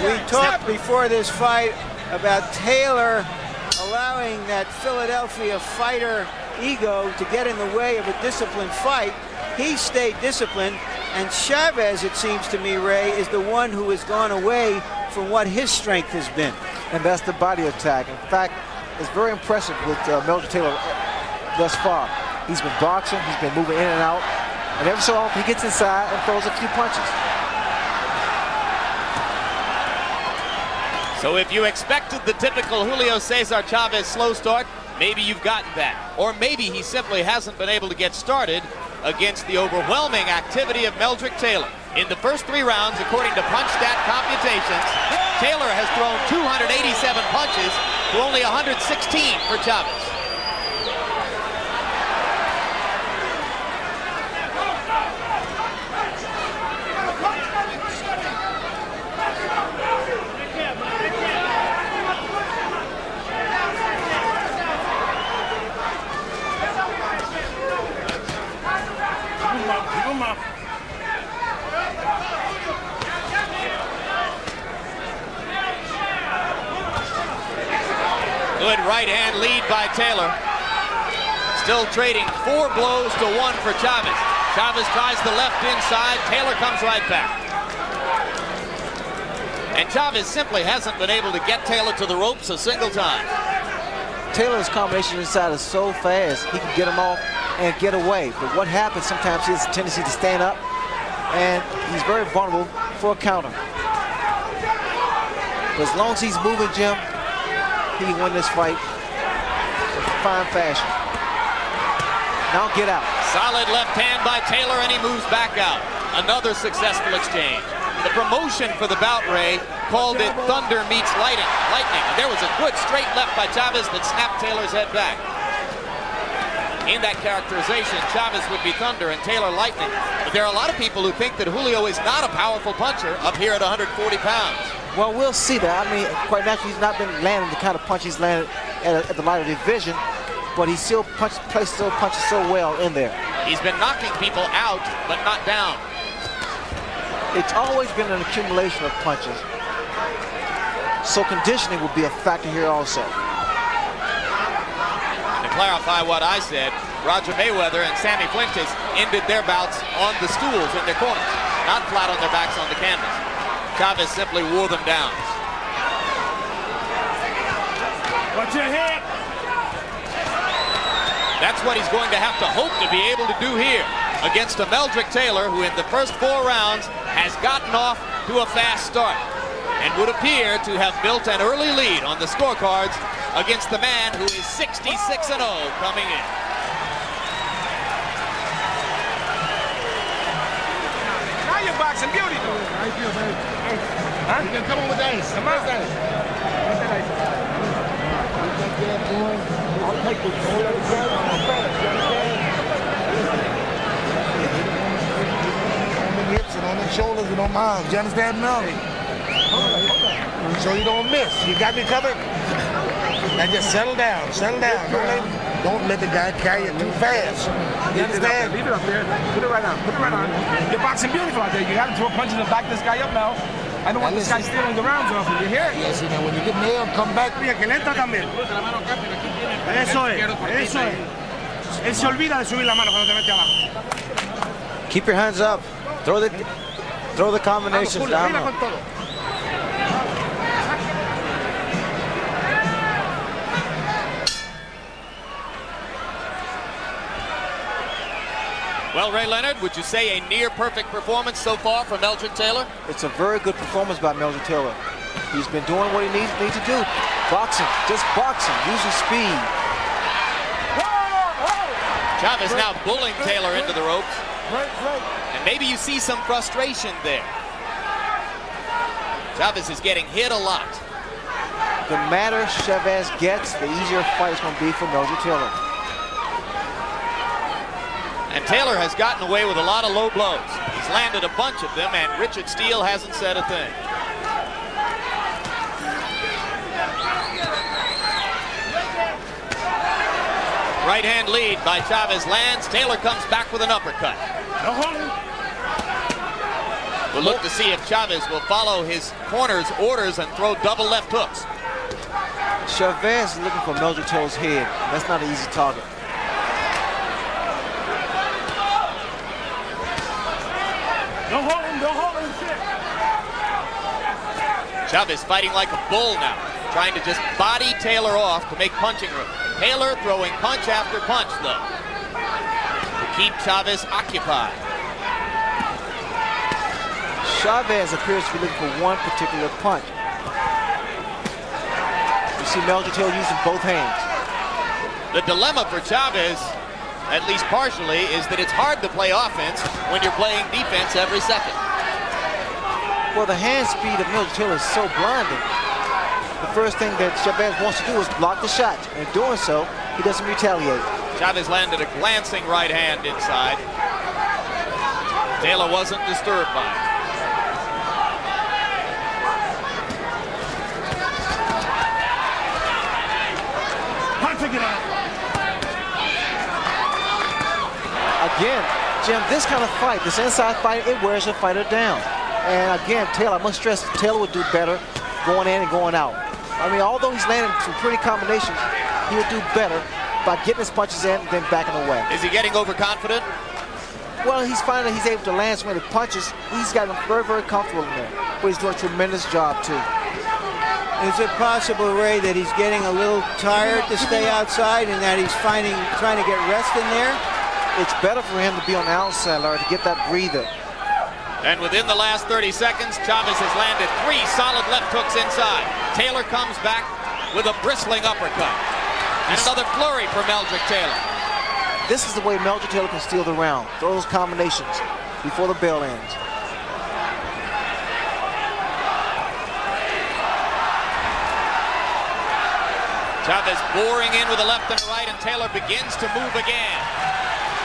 We talked before this fight about Taylor allowing that Philadelphia fighter ego to get in the way of a disciplined fight. He stayed disciplined, and Chavez, it seems to me, Ray, is the one who has gone away from what his strength has been. And that's the body attack. In fact, it's very impressive with Meldrick Taylor thus far. He's been boxing, he's been moving in and out, and every so often he gets inside and throws a few punches. So if you expected the typical Julio César Chávez slow start, maybe you've gotten that. Or maybe he simply hasn't been able to get started against the overwhelming activity of Meldrick Taylor. In the first 3 rounds, according to PunchStat computations, Taylor has thrown 287 punches to only 116 for Chavez. Good right hand lead by Taylor. Still trading 4 blows to 1 for Chavez. Chavez tries the left inside. Taylor comes right back. And Chavez simply hasn't been able to get Taylor to the ropes a single time. Taylor's combination inside is so fast, he can get him off and get away. But what happens sometimes, he has a tendency to stand up, and he's very vulnerable for a counter. But as long as he's moving, Jim, he can win this fight in fine fashion. Now get out. Solid left hand by Taylor, and he moves back out. Another successful exchange. The promotion for the bout, Ray, called it thunder meets lightning. And there was a good straight left by Chavez that snapped Taylor's head back. in that characterization, Chavez would be thunder and Taylor lightning. But there are a lot of people who think that Julio is not a powerful puncher up here at 140 pounds. Well, we'll see that. I mean, quite naturally, he's not been landing the kind of punch he's landed at the lighter division, but he still punches so well in there. He's been knocking people out, but not down. It's always been an accumulation of punches. So conditioning will be a factor here also. To clarify what I said, Roger Mayweather and Sammy Fuentes ended their bouts on the stools in their corners, not flat on their backs on the canvas. Chavez simply wore them down. Watch your head. That's what he's going to have to hope to be able to do here against a Meldrick Taylor who in the first 4 rounds has gotten off to a fast start and would appear to have built an early lead on the scorecards against the man who is 66-0 coming in. Now you're boxing beauty. How you feel, baby? Huh? You can come on with the ice. Come on. What's that ice? What's that ice? I'll take this. On the hips and on the shoulders and on my arms. You understand me? So you don't miss. You got me covered? Now just settle down. Settle down. Don't let the guy carry it too fast. You understand? Leave it up there. Put it right on. Put it right on. You're boxing beautiful out there. You have to throw punches and back this guy up now. I don't want this guy stealing the rounds off him. You hear it? Yes, you know, when you get nailed, come back. Mira, que le entra también. Eso es. Eso es. Él se olvida de subir la mano cuando te mete abajo. Keep your hands up. Throw the combinations down. Well, Ray Leonard, would you say a near-perfect performance so far from Meldrick Taylor? It's a very good performance by Meldrick Taylor. He's been doing what he needs to do. Boxing, just boxing, using speed. Chavez now bullying Taylor into the ropes. And maybe you see some frustration there. Chavez is getting hit a lot. The madder Chavez gets, the easier fight is going to be for Meldrick Taylor. And Taylor has gotten away with a lot of low blows. He's landed a bunch of them, and Richard Steele hasn't said a thing. Right hand lead by Chavez lands. Taylor comes back with an uppercut. We'll look to see if Chavez will follow his corner's orders and throw double left hooks. Chavez is looking for Meldrick Taylor's head. That's not an easy target. Don't hold him, shit. Chavez fighting like a bull now, trying to just body Taylor off to make punching room. Taylor throwing punch after punch, though, to keep Chavez occupied. Chavez appears to be looking for one particular punch. You see Meldrick Taylor using both hands. The dilemma for Chavez, at least partially, is that it's hard to play offense when you're playing defense every second. Well, the hand speed of Meldrick Taylor is so blinding. The first thing that Chavez wants to do is block the shot. And in doing so, he doesn't retaliate. Chavez landed a glancing right hand inside. Taylor wasn't disturbed by it. Again, Jim, this kind of fight, this inside fight, it wears a fighter down. And again, Taylor, I must stress, Taylor would do better going in and going out. I mean, although he's landing some pretty combinations, he would do better by getting his punches in and then backing away. Is he getting overconfident? Well, he's finding that he's able to land so many punches. He's gotten very, very comfortable in there. But he's doing a tremendous job, too. Is it possible, Ray, that he's getting a little tired to stay outside and that he's trying to get rest in there? It's better for him to be on the outside, Larry, to get that breather. And within the last 30 seconds, Chavez has landed 3 solid left hooks inside. Taylor comes back with a bristling uppercut. And another flurry for Meldrick Taylor. This is the way Meldrick Taylor can steal the round. Throw those combinations before the bell ends. Chavez boring in with a left and a right, and Taylor begins to move again.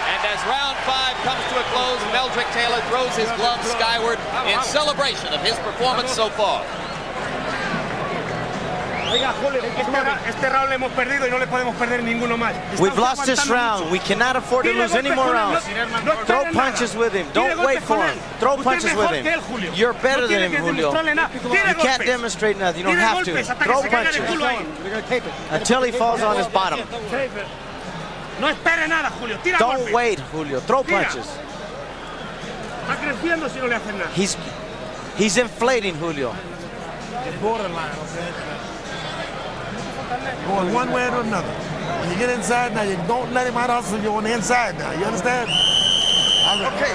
And as round 5 comes to a close, Meldrick Taylor throws his gloves skyward in celebration of his performance so far. We've lost this round. We cannot afford to lose any more rounds. Throw punches with him. Don't wait for him. Throw punches with him. You're better than him, Julio. You can't demonstrate nothing. You don't have to. Throw punches until he falls on his bottom. Don't wait, Julio. Throw punches. He's inflating, Julio. Borderline, okay? Going one way or another. When you get inside now, you don't let him out hustle you on the inside now. You understand? Okay.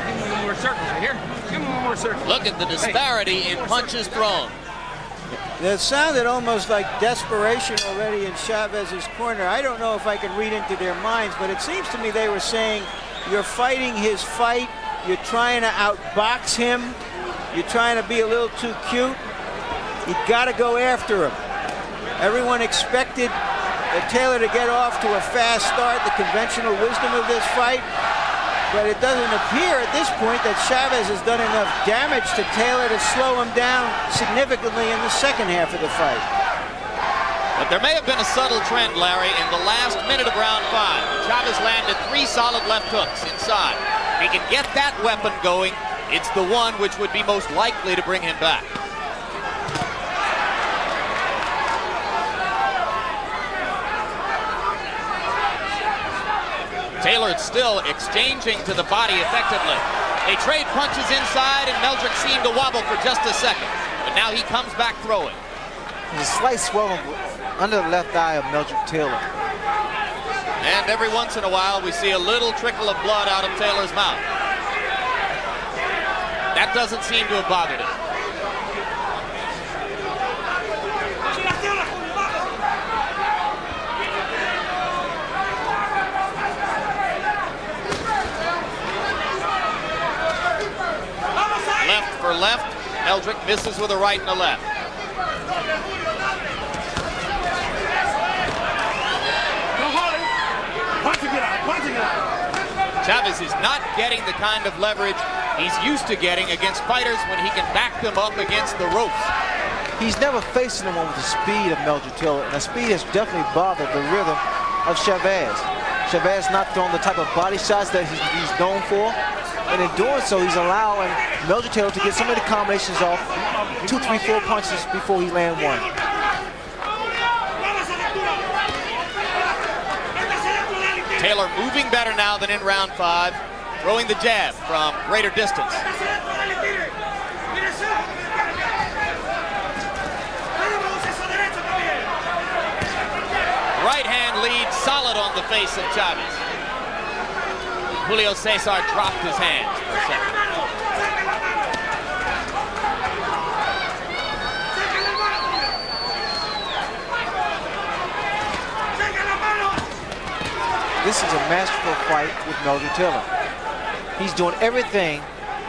Give him one more circle right here. Give him one more circle. Look at the disparity in punches thrown. It sounded almost like desperation already in Chavez's corner. I don't know if I can read into their minds, but it seems to me they were saying, you're fighting his fight, you're trying to outbox him, you're trying to be a little too cute. You got to go after him. Everyone expected Taylor to get off to a fast start, the conventional wisdom of this fight. But it doesn't appear at this point that Chavez has done enough damage to Taylor to slow him down significantly in the second half of the fight. But there may have been a subtle trend, Larry, in the last minute of round 5. Chavez landed 3 solid left hooks inside. If he can get that weapon going, it's the one which would be most likely to bring him back. Taylor still exchanging to the body effectively. They trade punches inside, and Meldrick seemed to wobble for just a second. But now he comes back throwing. There's a slight swelling under the left eye of Meldrick Taylor. And every once in a while, we see a little trickle of blood out of Taylor's mouth. That doesn't seem to have bothered him. Left for left, Meldrick misses with a right and a left. Chavez is not getting the kind of leverage he's used to getting against fighters when he can back them up against the ropes. He's never faced anyone with the speed of Meldrick Taylor, and the speed has definitely bothered the rhythm of Chavez. Chavez not throwing the type of body shots that he's known for, and in doing so, he's allowing Meldrick Taylor to get so many combinations off, 2, 3, 4 punches before he lands one. Taylor moving better now than in round 5, throwing the jab from greater distance. Right hand lead solid on the face of Chavez. Julio César dropped his hands for a second. This is a masterful fight with Meldrick Taylor. He's doing everything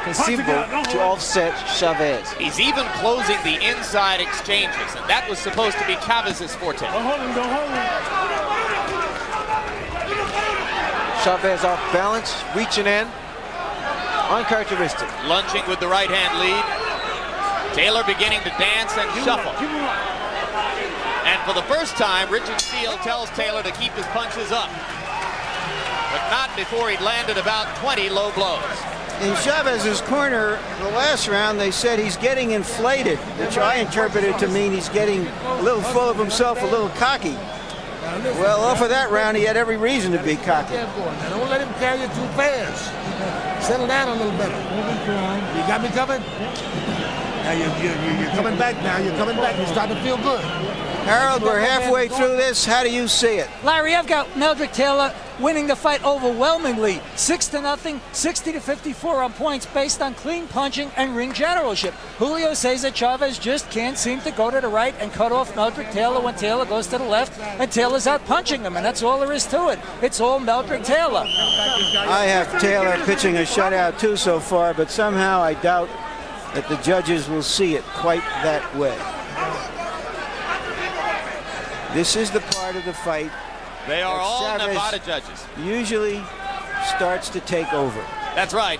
conceivable to offset Chavez. He's even closing the inside exchanges, and that was supposed to be Chavez's forte. Chavez off balance, reaching in, uncharacteristic. Lunging with the right hand lead. Taylor beginning to dance and shuffle. And for the first time, Richard Steele tells Taylor to keep his punches up. But not before he'd landed about 20 low blows. In Chavez's corner, the last round, they said he's getting inflated, which I interpreted to mean he's getting a little full of himself, a little cocky. Well, off of that round, he had every reason to be cocky. Now, don't let him carry you too fast. Settle down a little better. You got me covered? Now you're coming back now. You're coming back. You're starting to feel good. Harold, we're halfway through this. How do you see it? Larry, I've got Meldrick Taylor winning the fight overwhelmingly, 6-0, 60-54 on points based on clean punching and ring generalship. Julio César Chavez just can't seem to go to the right and cut off Meldrick Taylor when Taylor goes to the left, and Taylor's out punching him, and that's all there is to it. It's all Meldrick Taylor. I have Taylor pitching a shutout too so far, but somehow I doubt that the judges will see it quite that way. This is the part of the fight. They are all Chavez Nevada judges. Usually starts to take over. That's right.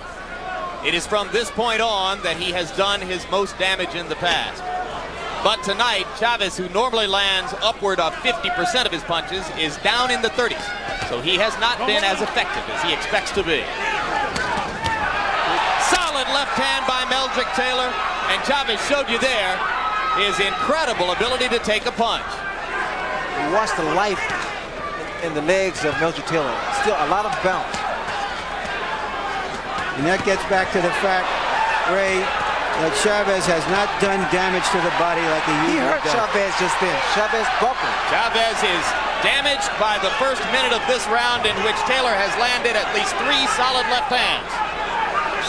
It is from this point on that he has done his most damage in the past. But tonight, Chavez, who normally lands upward of 50% of his punches, is down in the 30s. So he has not been as effective as he expects to be. Solid left hand by Meldrick Taylor, and Chavez showed you there his incredible ability to take a punch. Watch the life in the legs of Meldrick Taylor. Still a lot of bounce. And that gets back to the fact, Ray, that Chavez has not done damage to the body like he usually does. He hurt Chavez just then. Chavez buckled. Chavez is damaged by the first minute of this round, in which Taylor has landed at least 3 solid left hands.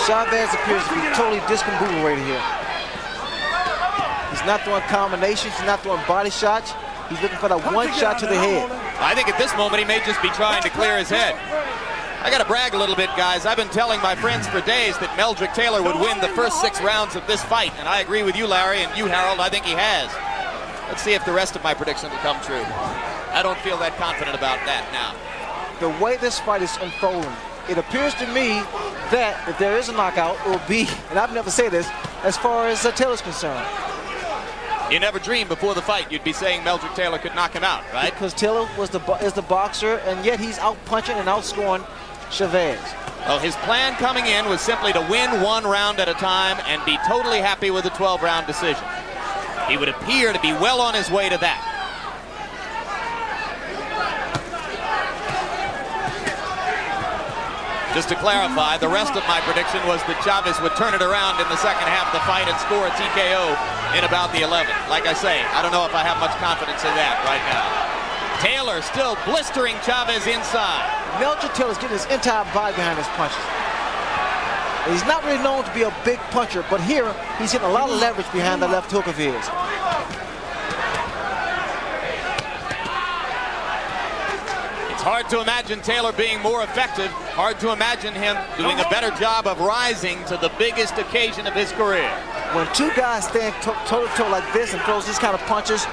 Chavez appears to be totally discombobulated here. He's not throwing combinations. He's not throwing body shots. He's looking for that one shot to the head. I think at this moment he may just be trying to clear his head. I got to brag a little bit, guys. I've been telling my friends for days that Meldrick Taylor would win the first 6 rounds of this fight, and I agree with you, Larry, and you, Harold. I think he has. Let's see if the rest of my prediction will come true. I don't feel that confident about that now. The way this fight is unfolding, it appears to me that if there is a knockout, it will be, and I've never said this, as far as Taylor's concerned. You never dreamed before the fight you'd be saying Meldrick Taylor could knock him out, right? Because Taylor is the boxer, and yet he's out-punching and outscoring Chavez. Well, his plan coming in was simply to win 1 round at a time and be totally happy with a 12-round decision. He would appear to be well on his way to that. Just to clarify, the rest of my prediction was that Chavez would turn it around in the second half of the fight and score a TKO in about the 11th. Like I say, I don't know if I have much confidence in that right now. Taylor still blistering Chavez inside. Meldrick Taylor's getting his entire body behind his punches. He's not really known to be a big puncher, but here he's getting a lot of leverage behind the left hook of his. It's hard to imagine Taylor being more effective. Hard to imagine him doing a better job of rising to the biggest occasion of his career. When 2 guys stand toe-to-toe like this and throws this kind of punches,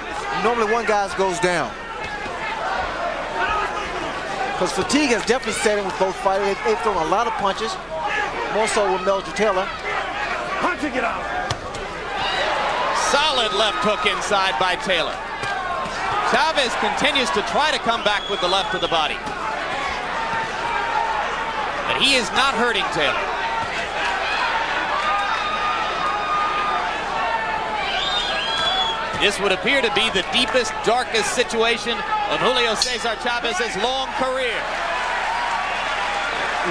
normally one guy goes down. Because fatigue has definitely set in with both fighters. They've thrown a lot of punches, more so with Meldrick Taylor. Punching it out. Solid left hook inside by Taylor. Chavez continues to try to come back with the left of the body. But he is not hurting Taylor. This would appear to be the deepest, darkest situation of Julio César Chávez's long career.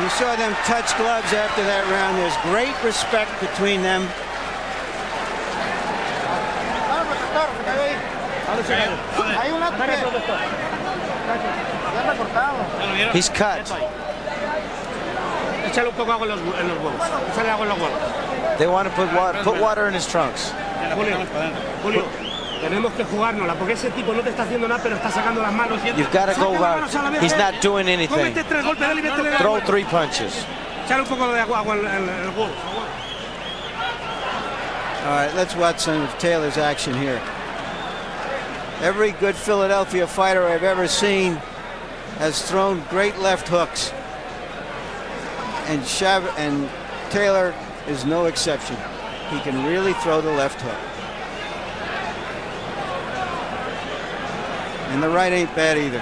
You saw them touch gloves after that round. There's great respect between them. He's cut. They want to put water in his trunks. You've got to go out. He's not doing anything. Throw 3 punches. All right, let's watch some of Taylor's action here. Every good Philadelphia fighter I've ever seen has thrown great left hooks. And Taylor is no exception. He can really throw the left hook. And the right ain't bad either.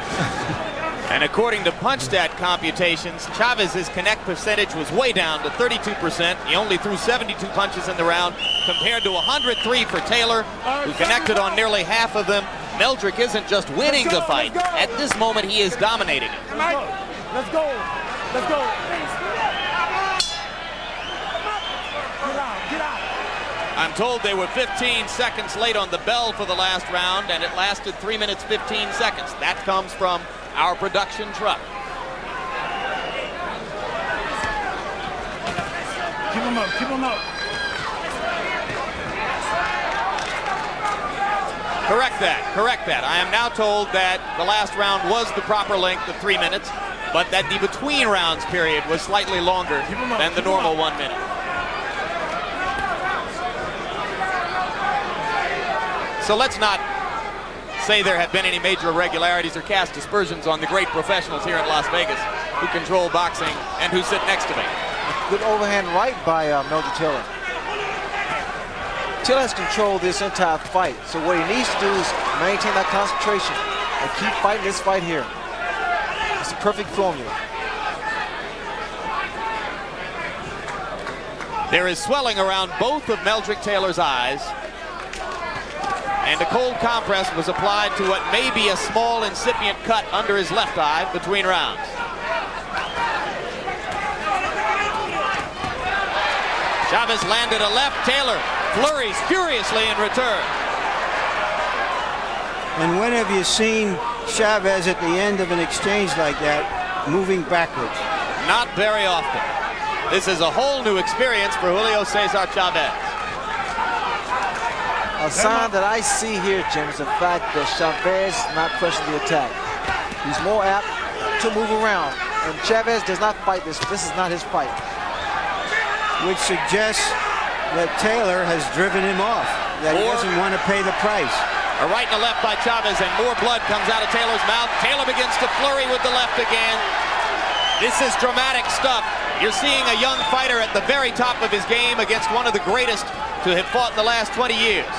And according to PunchStat computations, Chávez's connect percentage was way down to 32%. He only threw 72 punches in the round compared to 103 for Taylor, who connected on nearly half of them. Meldrick isn't just winning the fight. At this moment, he is dominating it. Let's go. Let's go. Get out. I'm told they were 15 seconds late on the bell for the last round, and it lasted 3 minutes 15 seconds. That comes from our production truck. Keep him up. Keep him up. Correct that. I am now told that the last round was the proper length of 3 minutes, but that the between rounds period was slightly longer than the normal 1 minute. So let's not say there have been any major irregularities or cast aspersions on the great professionals here in Las Vegas who control boxing and who sit next to me. Good overhand right by Meldrick Taylor. Taylor has controlled this entire fight, so what he needs to do is maintain that concentration and keep fighting this fight here. It's the perfect formula. There is swelling around both of Meldrick Taylor's eyes, and a cold compress was applied to what may be a small incipient cut under his left eye between rounds. Chavez landed a left. Taylor flurries furiously in return. And when have you seen Chavez at the end of an exchange like that moving backwards? Not very often. This is a whole new experience for Julio César Chávez. A sign that I see here, Jim, is the fact that Chavez is not pressing the attack. He's more apt to move around, and Chavez does not fight this. This is not his fight. Which suggests that Taylor has driven him off, that he doesn't want to pay the price. A right and a left by Chavez, and more blood comes out of Taylor's mouth. Taylor begins to flurry with the left again. This is dramatic stuff. You're seeing a young fighter at the very top of his game against one of the greatest to have fought in the last 20 years.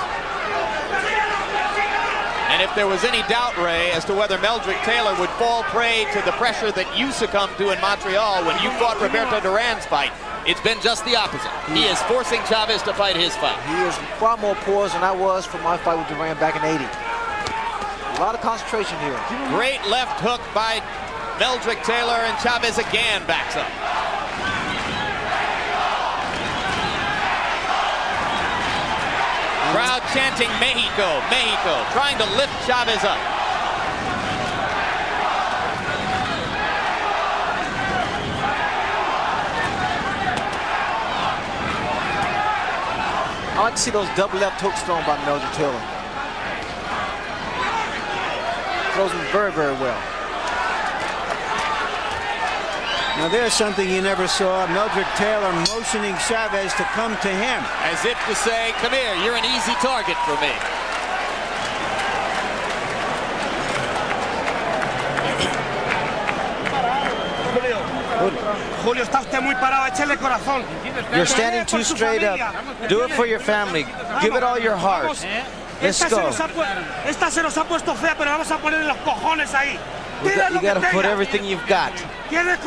And if there was any doubt, Ray, as to whether Meldrick Taylor would fall prey to the pressure that you succumbed to in Montreal when you fought Roberto Duran's fight, it's been just the opposite. He is forcing Chavez to fight his fight. He is far more poised than I was for my fight with Duran back in '80. A lot of concentration here. Great left hook by Meldrick Taylor, and Chavez again backs up. Crowd chanting Mexico, Mexico, trying to lift Chavez up. I like to see those double left hooks thrown by Meldrick Taylor. Throws them very, very well. Now there's something you never saw. Meldrick Taylor motioning Chavez to come to him. As if to say, come here, you're an easy target for me. Julio, está usted muy parado, échele corazón. You're standing too straight up. Do it for your family. Give it all your heart. Let's go. Esta se nos ha puesto fea, pero vamos a poner los cojones ahí. You gotta put everything you've got. Tire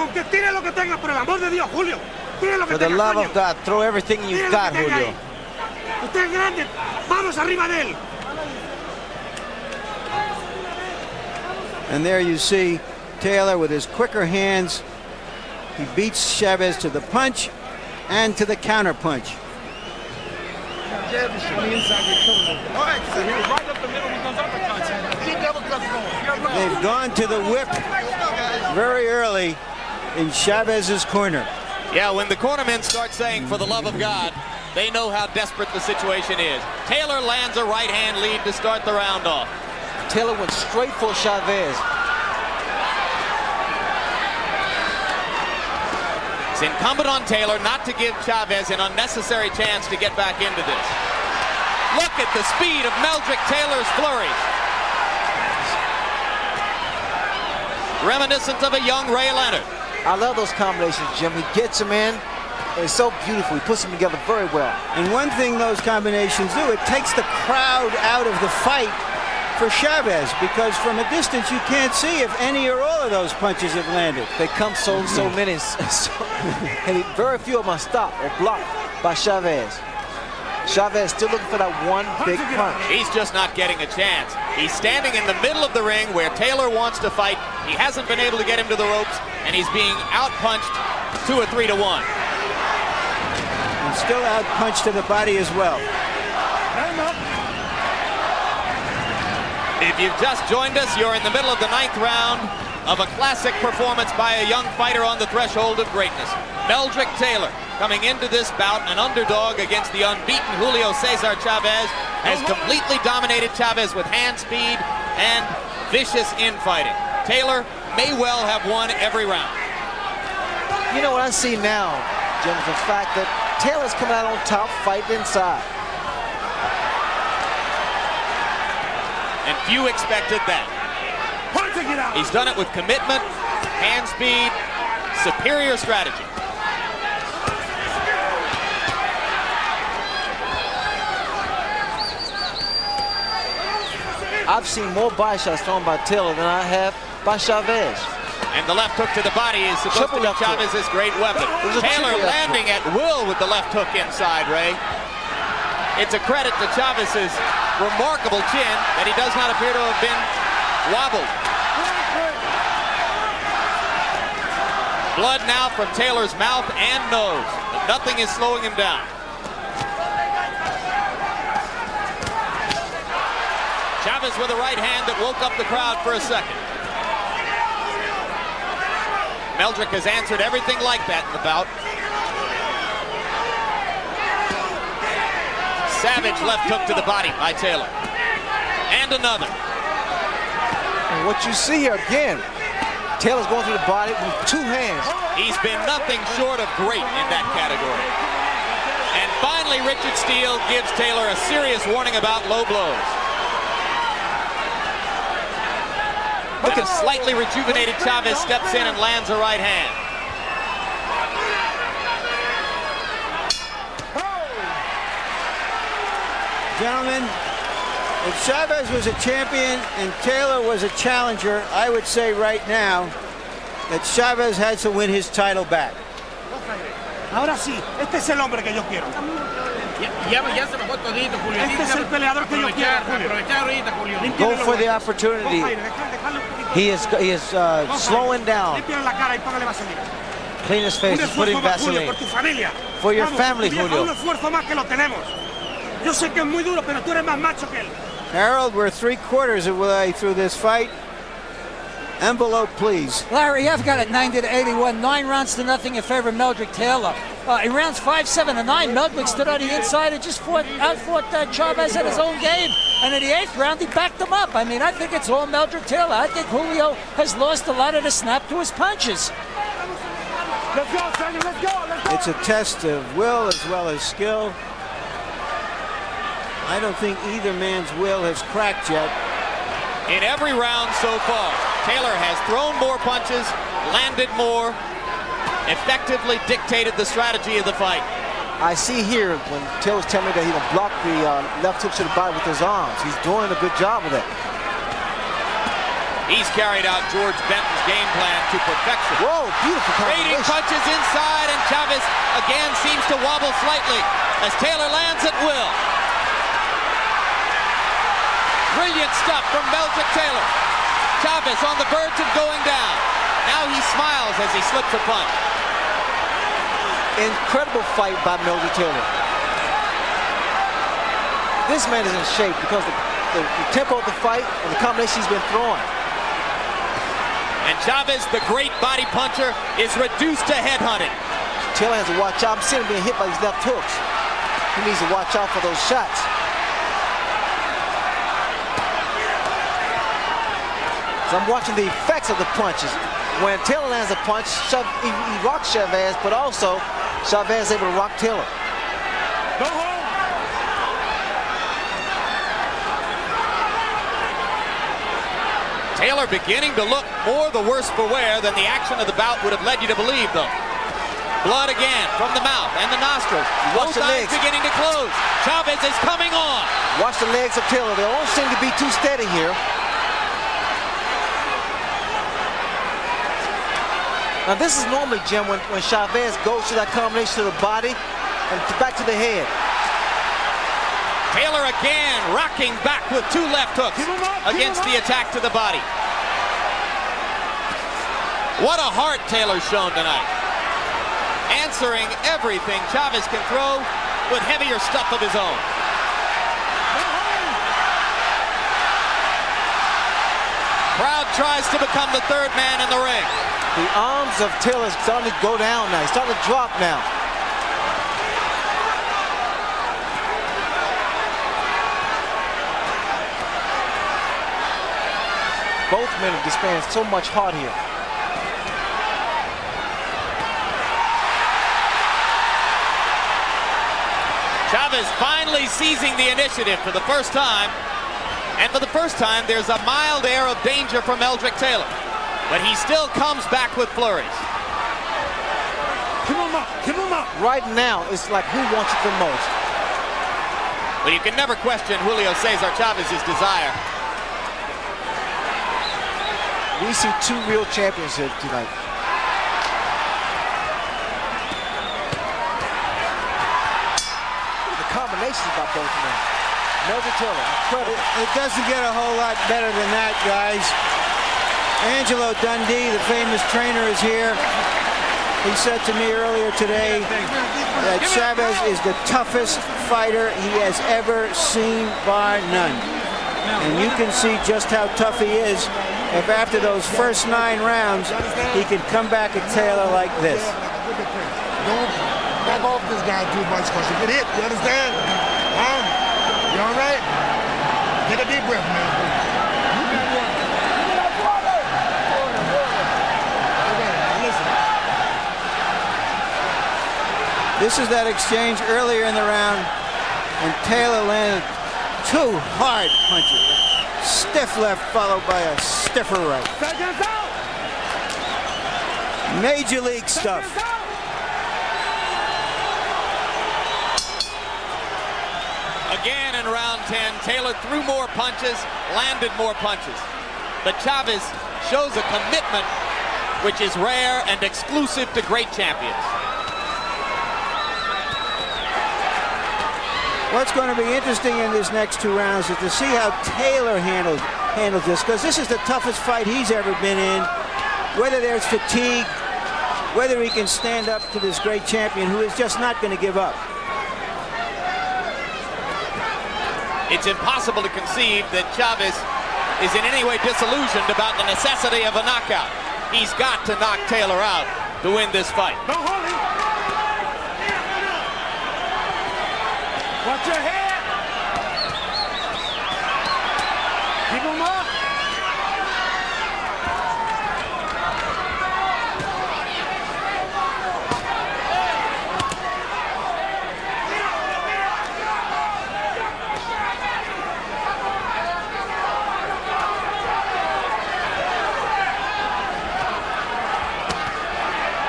lo que tenga, por el amor de Dios, Julio. Tire lo que For the tenga, love coño. of God, throw everything you've got, Julio. Usted es grande. Vamos arriba de él. And there you see Taylor with his quicker hands. He beats Chavez to the punch and to the counter punch. They've gone to the whip very early in Chavez's corner. Yeah, when the cornermen start saying, for the love of God, they know how desperate the situation is. Taylor lands a right-hand lead to start the round off. Taylor went straight for Chavez. It's incumbent on Taylor not to give Chavez an unnecessary chance to get back into this. Look at the speed of Meldrick Taylor's flurries. Reminiscent of a young Ray Leonard. I love those combinations, Jim. He gets them in. It's so beautiful. He puts them together very well. And one thing those combinations do, it takes the crowd out of the fight for Chavez, because from a distance you can't see if any or all of those punches have landed. They come so many, and very few of them are stopped or blocked by Chavez. Chavez still looking for that one big punch. He's just not getting a chance. He's standing in the middle of the ring where Taylor wants to fight. He hasn't been able to get him to the ropes, and he's being outpunched 2 or 3 to 1. And still outpunched to the body as well. If you've just joined us, you're in the middle of the 9th round of a classic performance by a young fighter on the threshold of greatness. Meldrick Taylor, coming into this bout an underdog against the unbeaten Julio César Chávez, has completely dominated Chavez with hand speed and vicious infighting. Taylor may well have won every round. You know what I see now, Jim, is the fact that Taylor's coming out on top, fighting inside. and few expected that. He's done it with commitment, hand speed, superior strategy. I've seen more body shots thrown by Taylor than I have by Chavez. And the left hook to the body is supposed to be Chavez's great weapon. Taylor landing at will with the left hook inside, Ray. It's a credit to Chavez's remarkable chin that he does not appear to have been wobbled. Blood now from Taylor's mouth and nose, but nothing is slowing him down. Chavez with a right hand that woke up the crowd for a second. Medrick has answered everything like that in the bout. Savage left hook to the body by Taylor. And another. And what you see here again, Taylor's going through the body with two hands. He's been nothing short of great in that category. And finally, Richard Steele gives Taylor a serious warning about low blows. Look at slightly rejuvenated Chavez steps in and lands a right hand. Gentlemen, if Chavez was a champion and Taylor was a challenger, I would say right now that Chavez has to win his title back. Ahora sí, este es el hombre que yo quiero. Ya se bajó todito, Julio. Este es el peleador que yo quiero, Julio. Aprovechar ahorita, Julio. Go for the opportunity. He is slowing down. Clean his face, put in Vaseline. For your family, Julio. Un esfuerzo más que lo tenemos. Yo sé que es muy duro, pero tú eres más macho que él. Harold, we're 3/4 of the way through this fight. Envelope, please. Larry, I've got it 90-81, 9 rounds to nothing in favor of Medrick Taylor. In rounds 5, 7, and 9, Medrick stood on the inside and just outfought Chavez at his own game. And in the 8th round, he backed him up. I mean, I think it's all Medrick Taylor. I think Julio has lost a lot of the snap to his punches. Let's go, Sergio, let's go, let's go. It's a test of will as well as skill. I don't think either man's will has cracked yet. In every round so far, Taylor has thrown more punches, landed more, effectively dictated the strategy of the fight. I see here when Taylor's telling me that he can block the left hook to the body with his arms. He's doing a good job of that. He's carried out George Benton's game plan to perfection. Whoa, beautiful combination. Trading punches inside, and Chavez again seems to wobble slightly as Taylor lands at will. Brilliant stuff from Medrick Taylor. Chavez on the verge of going down. Now he smiles as he slips a punch. Incredible fight by Medrick Taylor. This man is in shape because the tempo of the fight and the combination he's been throwing. And Chavez, the great body puncher, is reduced to headhunting. Taylor has to watch out. I'm seeing him being hit by these left hooks. He needs to watch out for those shots. So I'm watching the effects of the punches. When Taylor lands a punch, he rocks Chavez, but also Chavez is able to rock Taylor. Go home. Taylor beginning to look more the worse for wear than the action of the bout would have led you to believe, though. Blood again from the mouth and the nostrils. Both eyes beginning to close. Chavez is coming on. Watch the legs of Taylor. They don't seem to be too steady here. Now this is normally, Jim, when Chavez goes to that combination to the body and back to the head. Taylor again rocking back with 2 left hooks against the attack to the body. What a heart Taylor's shown tonight. Answering everything Chavez can throw with heavier stuff of his own. Crowd tries to become the 3rd man in the ring. The arms of Taylor is starting to go down now. He's starting to drop now. Both men are displaying so much heart here. Chavez finally seizing the initiative for the first time. And for the first time, there's a mild air of danger for Meldrick Taylor. But he still comes back with flurries. Keep him up, keep him up. Right now, it's like who wants it the most. But you can never question Julio César Chávez's desire. We see two real champions here tonight. The combinations by both men. Meldrick Taylor, incredible. It doesn't get a whole lot better than that, guys. Angelo Dundee, the famous trainer, is here. He said to me earlier today that Chavez is the toughest fighter he has ever seen, bar none. And you can see just how tough he is if after those first 9 rounds, he can come back at Taylor like this. Don't back off this guy too much because you get hit, you understand? Huh? You all right? Take a deep breath, man. This is that exchange earlier in the round, and Taylor landed 2 hard punches. Stiff left followed by a stiffer right. Major league stuff. Again in round 10, Taylor threw more punches, landed more punches. But Chavez shows a commitment which is rare and exclusive to great champions. What's going to be interesting in these next 2 rounds is to see how Taylor handles this, because this is the toughest fight he's ever been in. Whether there's fatigue, whether he can stand up to this great champion who is just not going to give up. It's impossible to conceive that Chavez is in any way disillusioned about the necessity of a knockout. He's got to knock Taylor out to win this fight. Watch your head. Keep him up.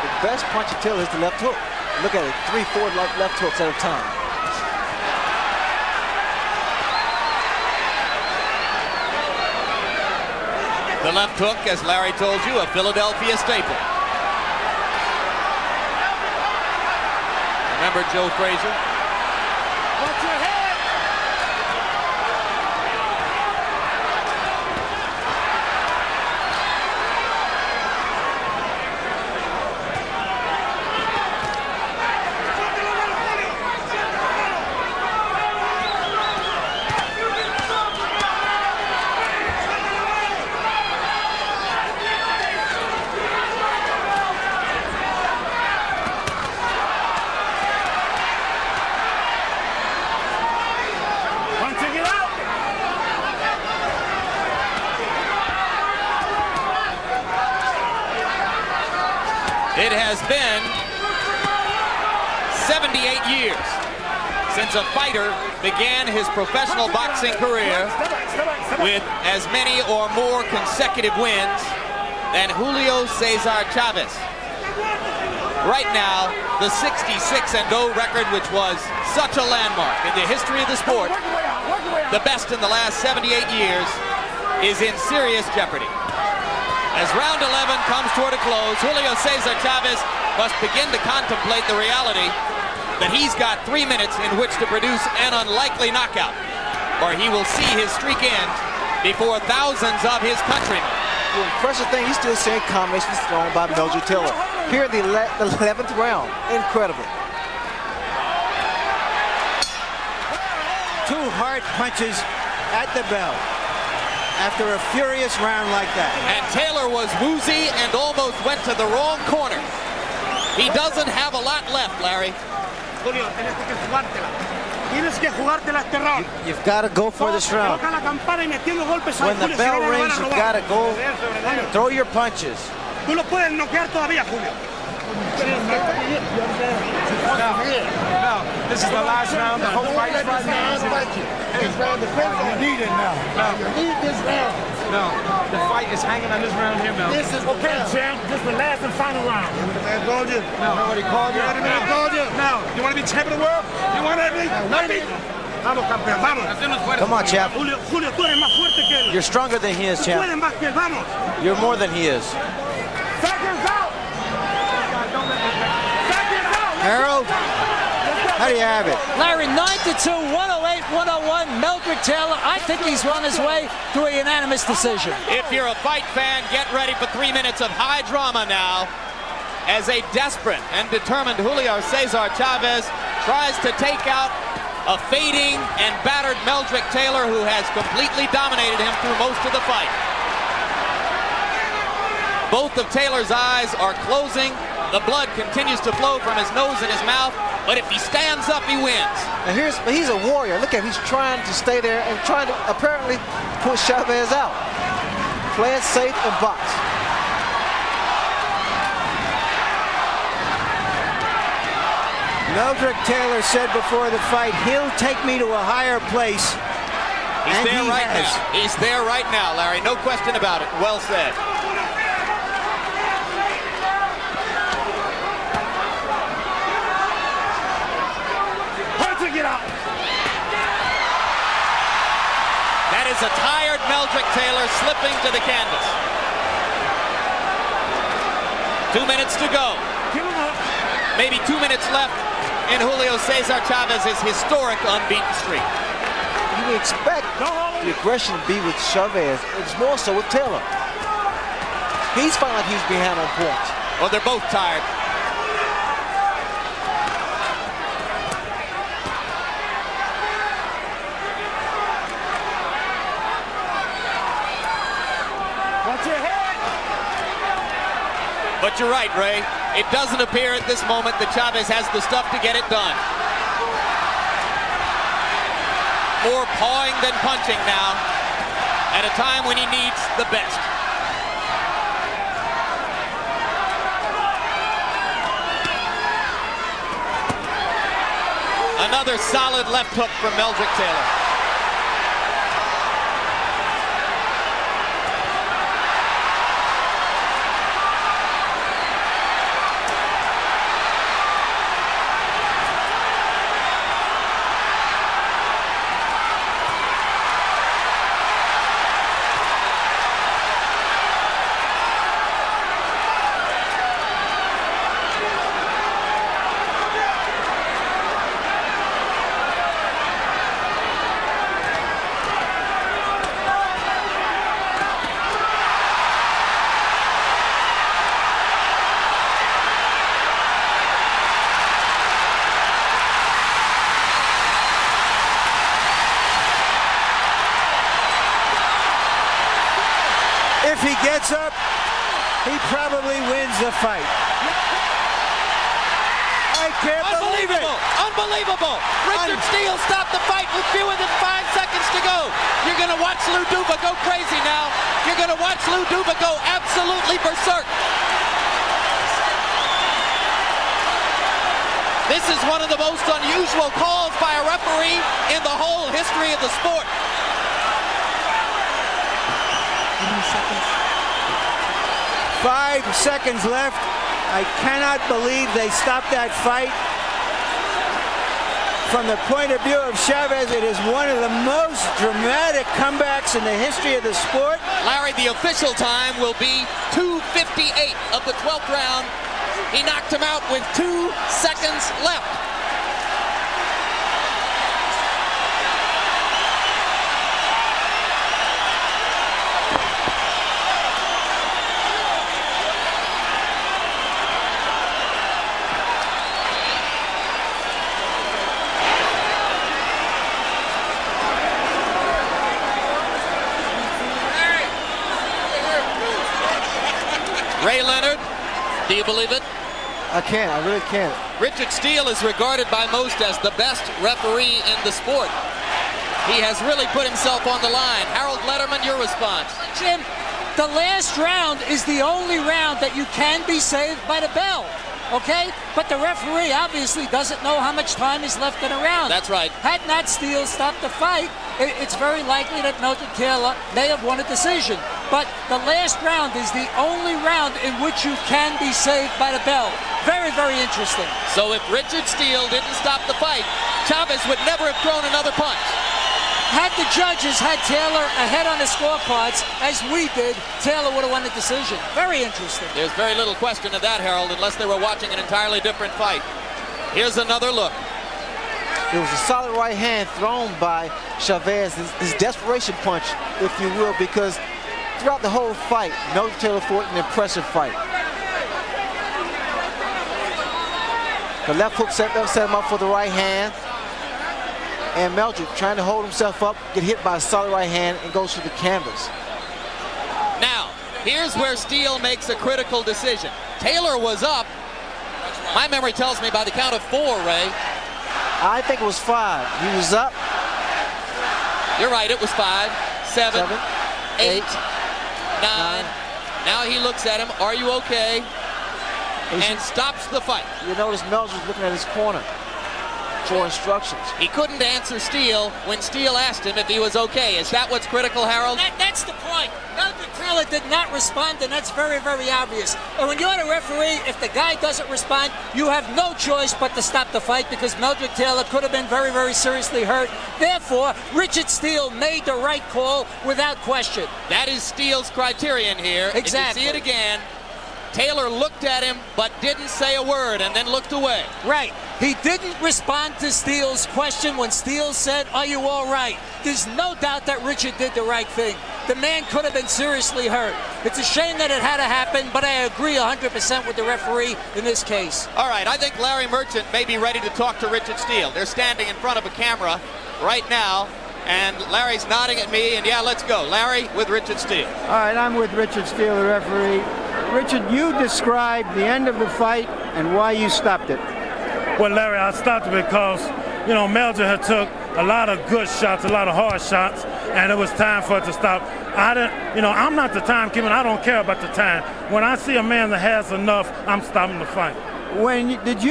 The best punch of Taylor is the left hook. Look at it, 3-4 left hooks at a time. The left hook, as Larry told you, a Philadelphia staple. Remember Joe Frazier? Watch your head. It has been 78 years since a fighter began his professional boxing career with as many or more consecutive wins than Julio César Chávez. Right now, the 66-0 record, which was such a landmark in the history of the sport, the best in the last 78 years, is in serious jeopardy. As round 11 comes toward a close, Julio César Chávez must begin to contemplate the reality that he's got 3 minutes in which to produce an unlikely knockout, or he will see his streak end before thousands of his countrymen. The impressive thing, he's still seeing combinations thrown by Meldrick Taylor. Here in the 11th round, incredible. 2 hard punches at the bell after a furious round like that. And Taylor was woozy and almost went to the wrong corner. He doesn't have a lot left, Larry. Julio, tienes que jugártela este round. You've got to go for this round. When the bell rings, you've got to go throw your punches. Tú lo puedes noquear todavía, Julio. No, this is the last round. The whole fight is 5 minutes. This round depends on you need it now. You need this round. No, the fight is hanging on this round here, Mel. This is Okay, champ, this is the last and final round. The man called you. No. Nobody called you. The man called you. No. You want to be champion of the world? You want everything? Vamos, campeón, vamos. Come on, champ. Julio, tú eres más fuerte que él. You're stronger than he is, Tú champ. eres más que él, vamos. You're more than he is. Seconds out. Seconds out. Harold, how do you have it? Larry, 9-2, 108, 101. Meldrick Taylor, I think he's on his way to a unanimous decision. If you're a fight fan, get ready for 3 minutes of high drama now as a desperate and determined Julio César Chávez tries to take out a fading and battered Meldrick Taylor, who has completely dominated him through most of the fight. Both of Taylor's eyes are closing. The blood continues to flow from his nose and his mouth, but if he stands up, he wins. And he's a warrior. Look at him. He's trying to stay there and trying to apparently push Chavez out. Play it safe and box. Meldrick Taylor said before the fight, he'll take me to a higher place. He's and there he right has. now. He's there right now, Larry. No question about it. Well said. Get out. That is a tired Meldrick Taylor slipping to the canvas. 2 minutes to go. Maybe 2 minutes left in Julio César Chávez's historic unbeaten streak. You would expect the aggression to be with Chavez. It's more so with Taylor. He's feeling like he's behind on points. Well, they're both tired. But you're right, Ray. It doesn't appear at this moment that Chavez has the stuff to get it done. More pawing than punching now, at a time when he needs the best. Another solid left hook from Meldrick Taylor. If he gets up, he probably wins the fight. I can't believe it. Unbelievable. Richard Steele stopped the fight with fewer than 5 seconds to go. You're going to watch Lou Duva go crazy now. You're going to watch Lou Duva go absolutely berserk. This is one of the most unusual calls by a referee in the whole history of the sport. 5 seconds left. I cannot believe they stopped that fight. From the point of view of Chavez, it is one of the most dramatic comebacks in the history of the sport. Larry, the official time will be 2:58 of the 12th round. He knocked him out with 2 seconds left. Ray Leonard, do you believe it? I can't. I really can't. Richard Steele is regarded by most as the best referee in the sport. He has really put himself on the line. Harold Letterman, your response. Jim, the last round is the only round that you can be saved by the bell. okay? But the referee obviously doesn't know how much time is left in a round. That's right. Had not Steele stopped the fight, it's very likely that Meldrick Taylor may have won a decision. But the last round is the only round in which you can be saved by the bell. Very, very interesting. So if Richard Steele didn't stop the fight, Chavez would never have thrown another punch. Had the judges had Taylor ahead on the scorecards, as we did, Taylor would have won the decision. Very interesting. There's very little question of that, Harold, unless they were watching an entirely different fight. Here's another look. It was a solid right hand thrown by Chavez, his desperation punch, if you will, because throughout the whole fight, Meldrick Taylor fought an impressive fight. The left hook set him up for the right hand. And Meldrick trying to hold himself up, get hit by a solid right hand, and goes to the canvas. Now, here's where Steele makes a critical decision. Taylor was up. My memory tells me by the count of 4, Ray. I think it was 5. He was up. You're right, it was 5, 7, 8, 9. Now he looks at him. Are you okay? And stops the fight. You notice Meldrick looking at his corner for instructions. He couldn't answer Steele when Steele asked him if he was okay. Is that what's critical, Harold? That's the point. Meldrick Taylor did not respond, and that's very, very obvious. And when you're the referee, if the guy doesn't respond, you have no choice but to stop the fight, because Meldrick Taylor could have been very, very seriously hurt. Therefore, Richard Steele made the right call without question. That is Steele's criterion here. Exactly. If you see it again, Taylor looked at him but didn't say a word and then looked away. Right. He didn't respond to Steele's question when Steele said, "Are you all right?" There's no doubt that Richard did the right thing. The man could have been seriously hurt. It's a shame that it had to happen, but I agree 100% with the referee in this case. All right, I think Larry Merchant may be ready to talk to Richard Steele. They're standing in front of a camera right now, and Larry's nodding at me, and yeah, let's go. Larry with Richard Steele. All right, I'm with Richard Steele, the referee. Richard, you described the end of the fight and why you stopped it. Well, Larry, I stopped it because, you know, Meldrick had took a lot of good shots, a lot of hard shots, and it was time for it to stop. I'm not the timekeeper. I don't care about the time. When I see a man that has enough, I'm stopping the fight. Did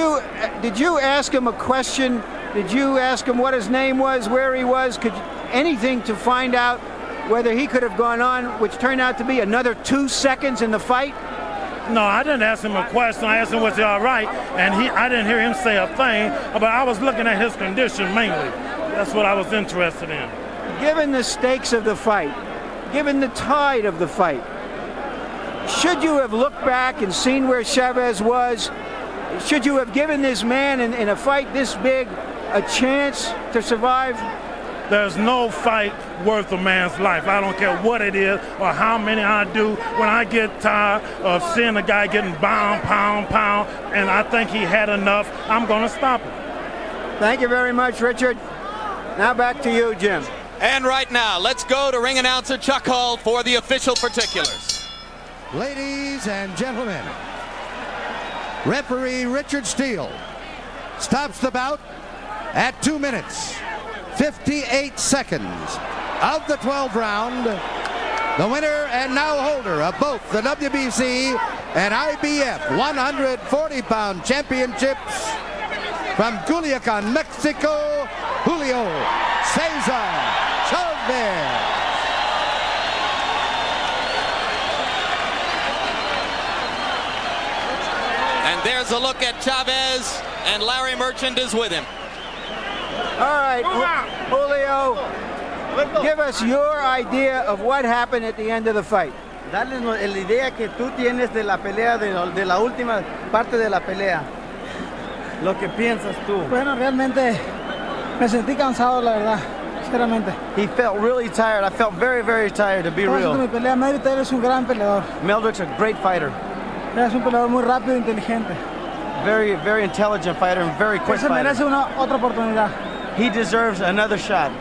you ask him a question? Did you ask him what his name was, where he was? Anything to find out whether he could have gone on, which turned out to be another 2 seconds in the fight? No, I didn't ask him a question. I asked him, was he all right? And I didn't hear him say a thing, but I was looking at his condition mainly. That's what I was interested in. Given the stakes of the fight, given the tide of the fight, should you have looked back and seen where Chavez was? Should you have given this man in a fight this big a chance to survive? There's no fight worth a man's life. I don't care what it is or how many I do. When I get tired of seeing a guy getting pound, and I think he had enough, I'm going to stop him. Thank you very much, Richard. Now back to you, Jim. And right now, let's go to ring announcer Chuck Hull for the official particulars. Ladies and gentlemen, referee Richard Steele stops the bout at 2 minutes, 58 seconds of the 12th round. The winner and now holder of both the WBC and IBF 140-pound championships from Culiacan, Mexico, Julio César Chávez. And there's a look at Chavez, and Larry Merchant is with him. All right, Julio, give us your idea of what happened at the end of the fight. Darles la idea que tú tienes de la pelea, de la última parte de la pelea. Lo que piensas tú. Bueno, realmente me sentí cansado, la verdad, sinceramente. He felt really tired. I felt very, very tired, to be real. Mi pelea, Meldrick Taylor es un gran peleador. Meldrick's a great fighter. Es un peleador muy rápido e inteligente. Very, very intelligent fighter and very quick fighter. Se merece otra oportunidad. He deserves another shot.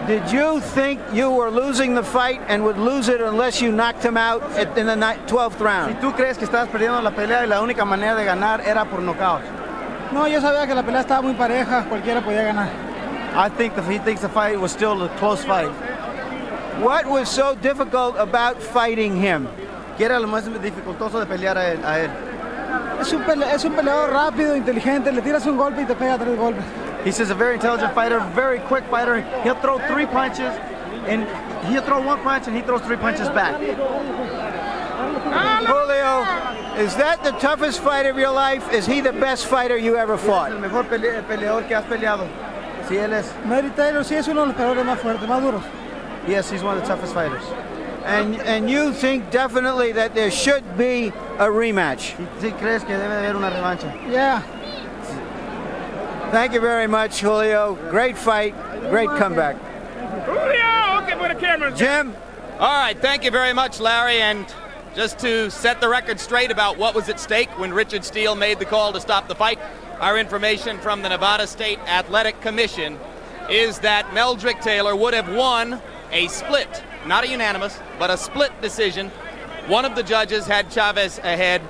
Did you think you were losing the fight and would lose it unless you knocked him out in the 12th round? Si tú crees que estabas perdiendo la pelea y la única manera de ganar era por nocaut. No, yo sabía que la pelea estaba muy pareja, cualquiera podía ganar. I think he thinks the fight was still a close fight. What was so difficult about fighting him? ¿Qué era lo más dificultoso de pelear a él? Es un peleador rápido, inteligente, le tiras un golpe y te pega 3 golpes. He says a very intelligent fighter, very quick fighter. He'll throw 3 punches, and he'll throw 1 punch, and he throws 3 punches back. Julio, is that the toughest fight of your life? Is he the best fighter you ever fought? El mejor peleador que has peleado. Sí, él es. Medrick Taylor sí es uno de los peleadores más fuertes, más duros. Yes, he's one of the toughest fighters. And you think definitely that there should be a rematch? ¿Sí crees que debe haber una revancha? Yeah. Thank you very much, Julio. Great fight, great comeback. Julio, okay for the camera. Jim? All right, thank you very much, Larry. And just to set the record straight about what was at stake when Richard Steele made the call to stop the fight, our information from the Nevada State Athletic Commission is that Meldrick Taylor would have won a split, not a unanimous, but a split decision. One of the judges had Chavez ahead,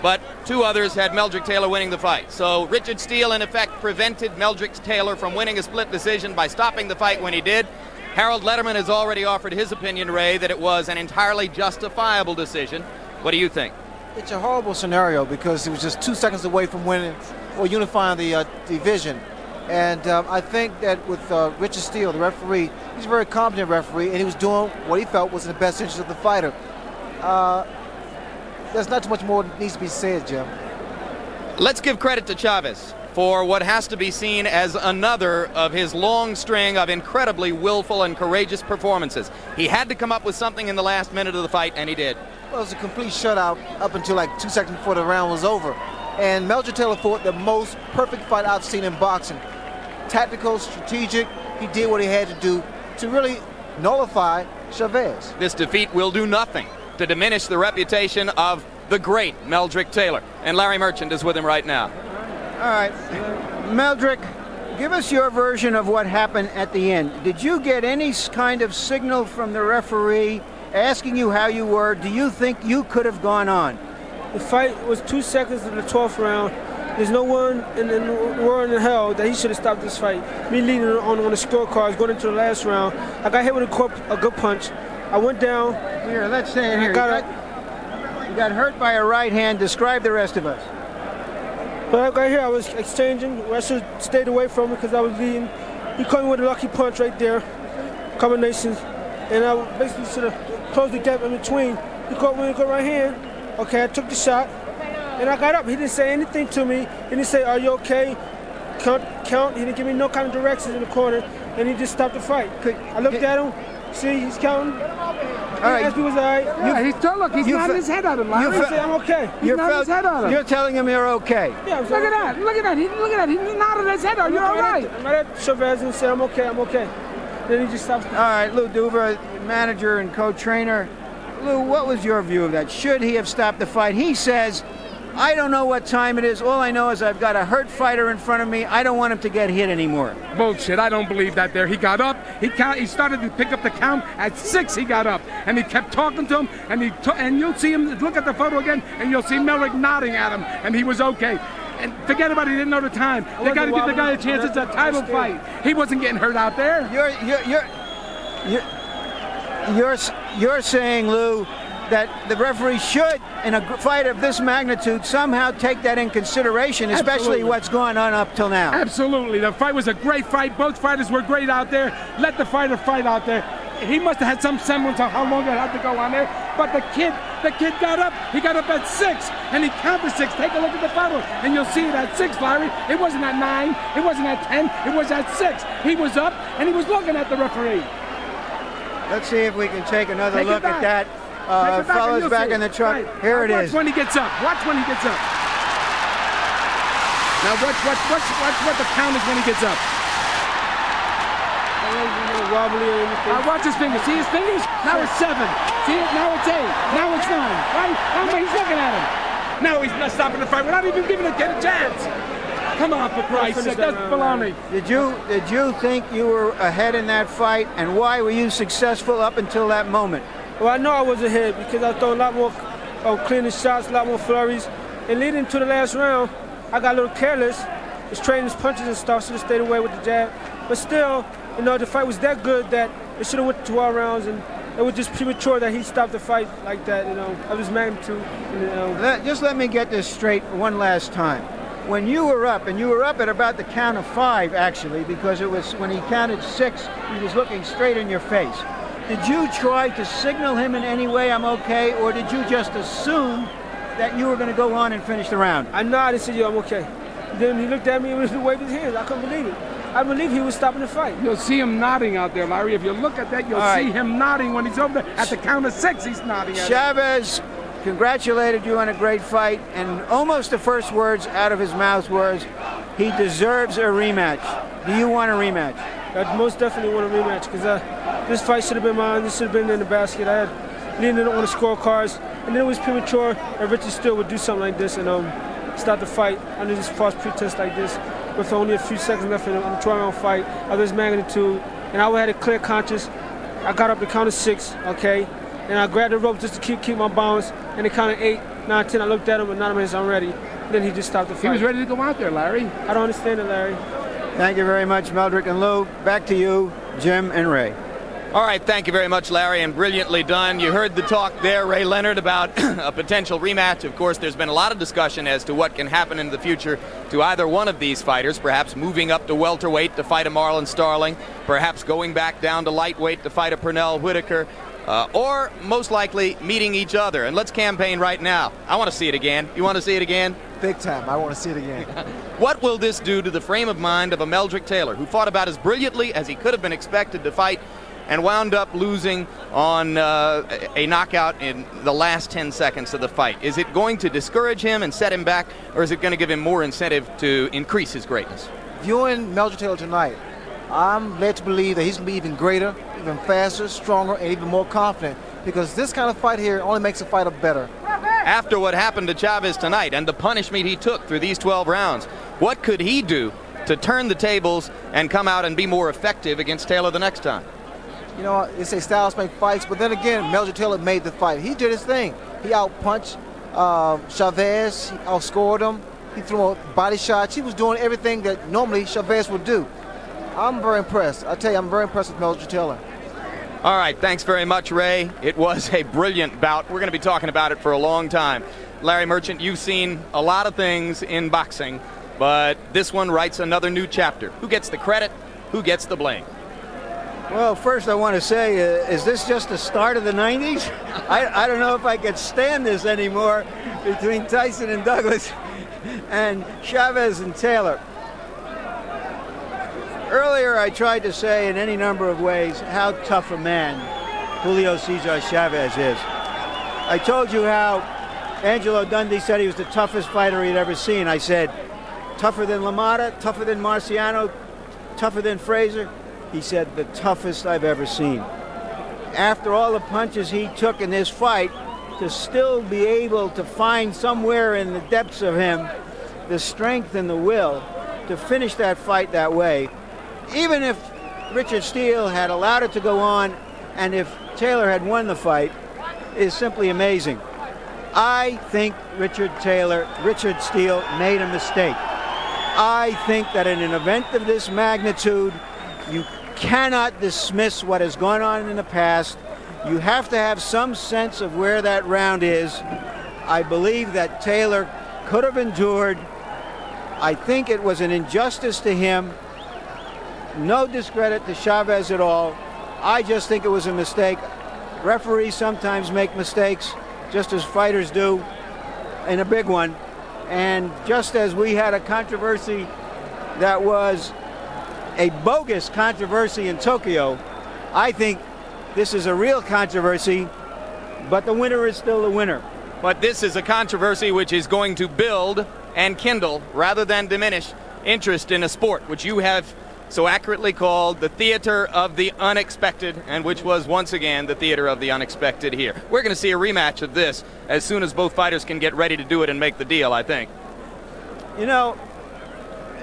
but 2 others had Meldrick Taylor winning the fight. So Richard Steele, in effect, prevented Meldrick Taylor from winning a split decision by stopping the fight when he did. Harold Letterman has already offered his opinion, Ray, that it was an entirely justifiable decision. What do you think? It's a horrible scenario because it was just 2 seconds away from winning or unifying the division. And I think that with Richard Steele, the referee, he's a very competent referee, and he was doing what he felt was in the best interest of the fighter. There's not too much more that needs to be said, Jim. Let's give credit to Chavez for what has to be seen as another of his long string of incredibly willful and courageous performances. He had to come up with something in the last minute of the fight, and he did. Well, it was a complete shutout up until like 2 seconds before the round was over. And Meldrick Taylor fought the most perfect fight I've seen in boxing. Tactical, strategic, he did what he had to do to really nullify Chavez. This defeat will do nothing to diminish the reputation of the great Meldrick Taylor. And Larry Merchant is with him right now. All right. Meldrick, give us your version of what happened at the end. Did you get any kind of signal from the referee asking you how you were? Do you think you could have gone on? The fight was 2 seconds in the 12th round. There's no one in the world in hell that he should have stopped this fight. Me leading on the scorecards going into the last round. I got hit with a good punch. I went down. Here, let's say it here. You got hurt by a right hand. Describe the rest of us. But I got here, I was exchanging. I should have stayed away from it because I was leading. He caught me with a lucky punch right there. Combinations. And I basically should have closed the gap in between. He caught me with a right hand. Okay, I took the shot. And I got up. He didn't say anything to me. He didn't say, "Are you okay?" Count. He didn't give me no kind of directions in the corner. And he just stopped the fight. I looked at him. See, he's counting. All right. Asked me was all right. Yeah, he's still look. He's nodding his head at him. He said, "I'm okay." He's nodding his head at him. You're telling him you're okay. Yeah, look at that. Look at that. Look at that. He's nodding his head at. You're all right. I'm at Chavez and said, "I'm okay. I'm okay." Then he just stopped. All right, Lou Duva, manager and co-trainer. Lou, what was your view of that? Should he have stopped the fight? He says, I don't know what time it is. All I know is I've got a hurt fighter in front of me. I don't want him to get hit anymore. Bullshit. I don't believe that there. He got up. He started to pick up the count. At 6, he got up. And he kept talking to him. And you'll see him, look at the photo again, and you'll see Meldrick nodding at him. And he was okay. And forget about it. He didn't know the time. They got to give the guy a chance. It's a title fight. He wasn't getting hurt out there. You're saying, Lou, that the referee should, in a fight of this magnitude, somehow take that in consideration, especially Absolutely. What's gone on up till now. Absolutely. The fight was a great fight. Both fighters were great out there. Let the fighter fight out there. He must have had some semblance of how long it had to go on there. But the kid got up. He got up at 6, and he counted 6. Take a look at the photo, and you'll see it at 6, Larry. It wasn't at 9. It wasn't at 10. It was at 6. He was up, and he was looking at the referee. Let's see if we can take another look at that. Fellas back in the truck. Right. Here it is. Watch when he gets up. Watch when he gets up. Now watch what the count is when he gets up. Wobbly or anything. Watch his fingers. See his fingers? Now it's 7. See it? Now it's 8. Now it's 9. Right? Now he's looking at him. Now he's not stopping the fight without even giving the kid a chance. Come on, for Christ's sake. That's baloney. Did you think you were ahead in that fight, and why were you successful up until that moment? Well, I know I was ahead because I threw a lot more cleaner shots, a lot more flurries. And leading to the last round, I got a little careless. Was trading his punches and stuff, should have stayed away with the jab. But still, the fight was that good that it should have went to 12 rounds, and it was just premature that he stopped the fight like that, you know, of his magnitude. You know. Just let me get this straight one last time. When you were up, and you were up at about the count of 5, actually, because it was when he counted 6, he was looking straight in your face. Did you try to signal him in any way, I'm okay, or did you just assume that you were going to go on and finish the round? I nodded and said, yo, I'm okay. Then he looked at me and waved his hands. I couldn't believe it. I believe he was stopping the fight. You'll see him nodding out there, Larry. If you look at that, you'll see him nodding when he's over there. At the count of 6, he's nodding at Chavez congratulated you on a great fight, and almost the first words out of his mouth was, he deserves a rematch. Do you want a rematch? I most definitely want a rematch, because this fight should have been mine. This should have been in the basket. I had leaned on the scorecards, and then it was premature that Richard Steele would do something like this and start the fight under this false pretense like this with only a few seconds left in a 12-round fight of this magnitude. And I had a clear conscience. I got up to count of 6, okay? And I grabbed the rope just to keep my balance. And it counted 8, 9, 10. I looked at him, and 9 minutes I'm ready. Then he just stopped the fight. He was ready to go out there, Larry. I don't understand it, Larry. Thank you very much, Meldrick and Lou. Back to you, Jim and Ray. All right, thank you very much, Larry, and brilliantly done. You heard the talk there, Ray Leonard, about a potential rematch. Of course, there's been a lot of discussion as to what can happen in the future to either one of these fighters, perhaps moving up to welterweight to fight a Marlon Starling, perhaps going back down to lightweight to fight a Pernell Whitaker, or most likely meeting each other. And let's campaign right now. I want to see it again. You want to see it again? Big time. I want to see it again. What will this do to the frame of mind of a Meldrick Taylor, who fought about as brilliantly as he could have been expected to fight and wound up losing on a knockout in the last 10 seconds of the fight? Is it going to discourage him and set him back, or is it going to give him more incentive to increase his greatness? Viewing Meldrick Taylor tonight, I'm led to believe that he's going to be even greater, even faster, stronger, and even more confident, because this kind of fight here only makes a fighter better. After what happened to Chavez tonight and the punishment he took through these 12 rounds, what could he do to turn the tables and come out and be more effective against Taylor the next time? You know, they say styles make fights, but then again, Meldrick Taylor made the fight. He did his thing. He outpunched Chavez, he outscored him, he threw body shots. He was doing everything that normally Chavez would do. I'm very impressed. I tell you, I'm very impressed with Meldrick Taylor. All right, thanks very much, Ray. It was a brilliant bout. We're going to be talking about it for a long time. Larry Merchant, you've seen a lot of things in boxing, but this one writes another new chapter. Who gets the credit? Who gets the blame? Well, first I want to say, is this just the start of the 90s? I don't know if I could stand this anymore between Tyson and Douglas and Chavez and Taylor. Earlier I tried to say in any number of ways how tough a man Julio Cesar Chavez is. I told you how Angelo Dundee said he was the toughest fighter he'd ever seen. I said, tougher than LaMotta, tougher than Marciano, tougher than Frazier. He said, the toughest I've ever seen. After all the punches he took in this fight, to still be able to find somewhere in the depths of him the strength and the will to finish that fight that way, even if Richard Steele had allowed it to go on and if Taylor had won the fight, is simply amazing. I think Richard Steele made a mistake. I think that in an event of this magnitude, you cannot dismiss what has gone on in the past. You have to have some sense of where that round is. I believe that Taylor could have endured. I think it was an injustice to him. No discredit to Chavez at all. I just think it was a mistake. Referees sometimes make mistakes, just as fighters do, and a big one. And just as we had a controversy that was a bogus controversy in Tokyo, I think this is a real controversy, but the winner is still the winner. But this is a controversy which is going to build and kindle, rather than diminish, interest in a sport which you have so accurately called the theater of the unexpected, and which was once again the theater of the unexpected here. We're going to see a rematch of this as soon as both fighters can get ready to do it and make the deal, I think. You know,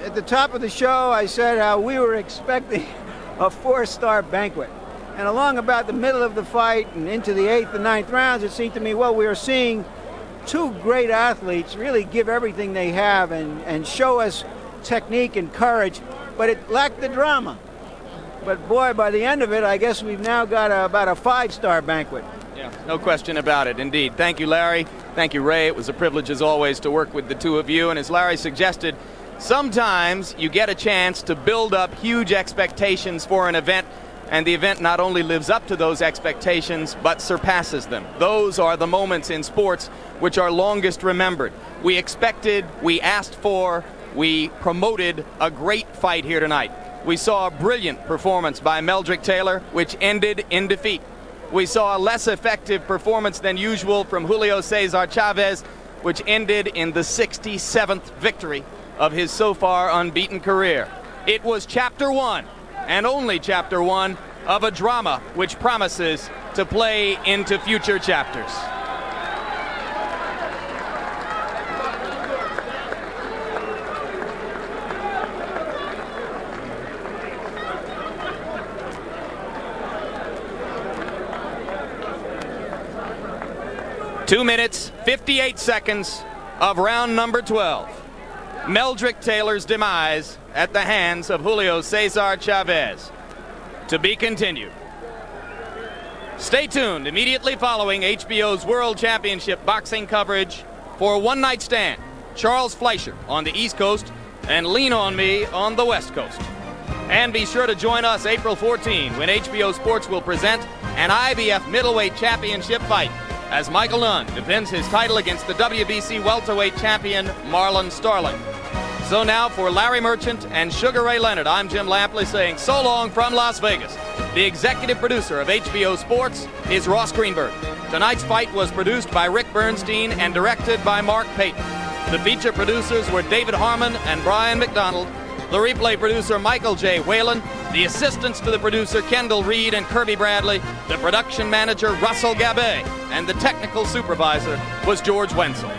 at the top of the show, I said how we were expecting a 4-star banquet. And along about the middle of the fight and into the 8th and 9th rounds, it seemed to me, well, we are seeing two great athletes really give everything they have and show us technique and courage, but it lacked the drama. But boy, by the end of it, I guess we've now got about a 5-star banquet. Yeah, no question about it, indeed. Thank you, Larry. Thank you, Ray. It was a privilege, as always, to work with the two of you. And as Larry suggested, sometimes you get a chance to build up huge expectations for an event, and the event not only lives up to those expectations, but surpasses them. Those are the moments in sports which are longest remembered. We expected, we asked for, we promoted a great fight here tonight. We saw a brilliant performance by Medrick Taylor, which ended in defeat. We saw a less effective performance than usual from Julio César Chávez, which ended in the 67th victory of his so far unbeaten career. It was chapter 1, and only chapter 1, of a drama which promises to play into future chapters. Two minutes, 58 seconds of round number 12. Medrick Taylor's demise at the hands of Julio César Chávez. To be continued. Stay tuned immediately following HBO's World Championship boxing coverage for One Night Stand, Charles Fleischer on the East Coast and Lean On Me on the West Coast. And be sure to join us April 14 when HBO Sports will present an IBF middleweight championship fight as Michael Nunn defends his title against the WBC welterweight champion Marlon Starling. So now for Larry Merchant and Sugar Ray Leonard, I'm Jim Lampley saying so long from Las Vegas. The executive producer of HBO Sports is Ross Greenberg. Tonight's fight was produced by Rick Bernstein and directed by Mark Payton. The feature producers were David Harmon and Brian McDonald. The replay producer, Michael J. Whalen. The assistants to the producer, Kendall Reed and Kirby Bradley. The production manager, Russell Gabay. And the technical supervisor was George Wenzel.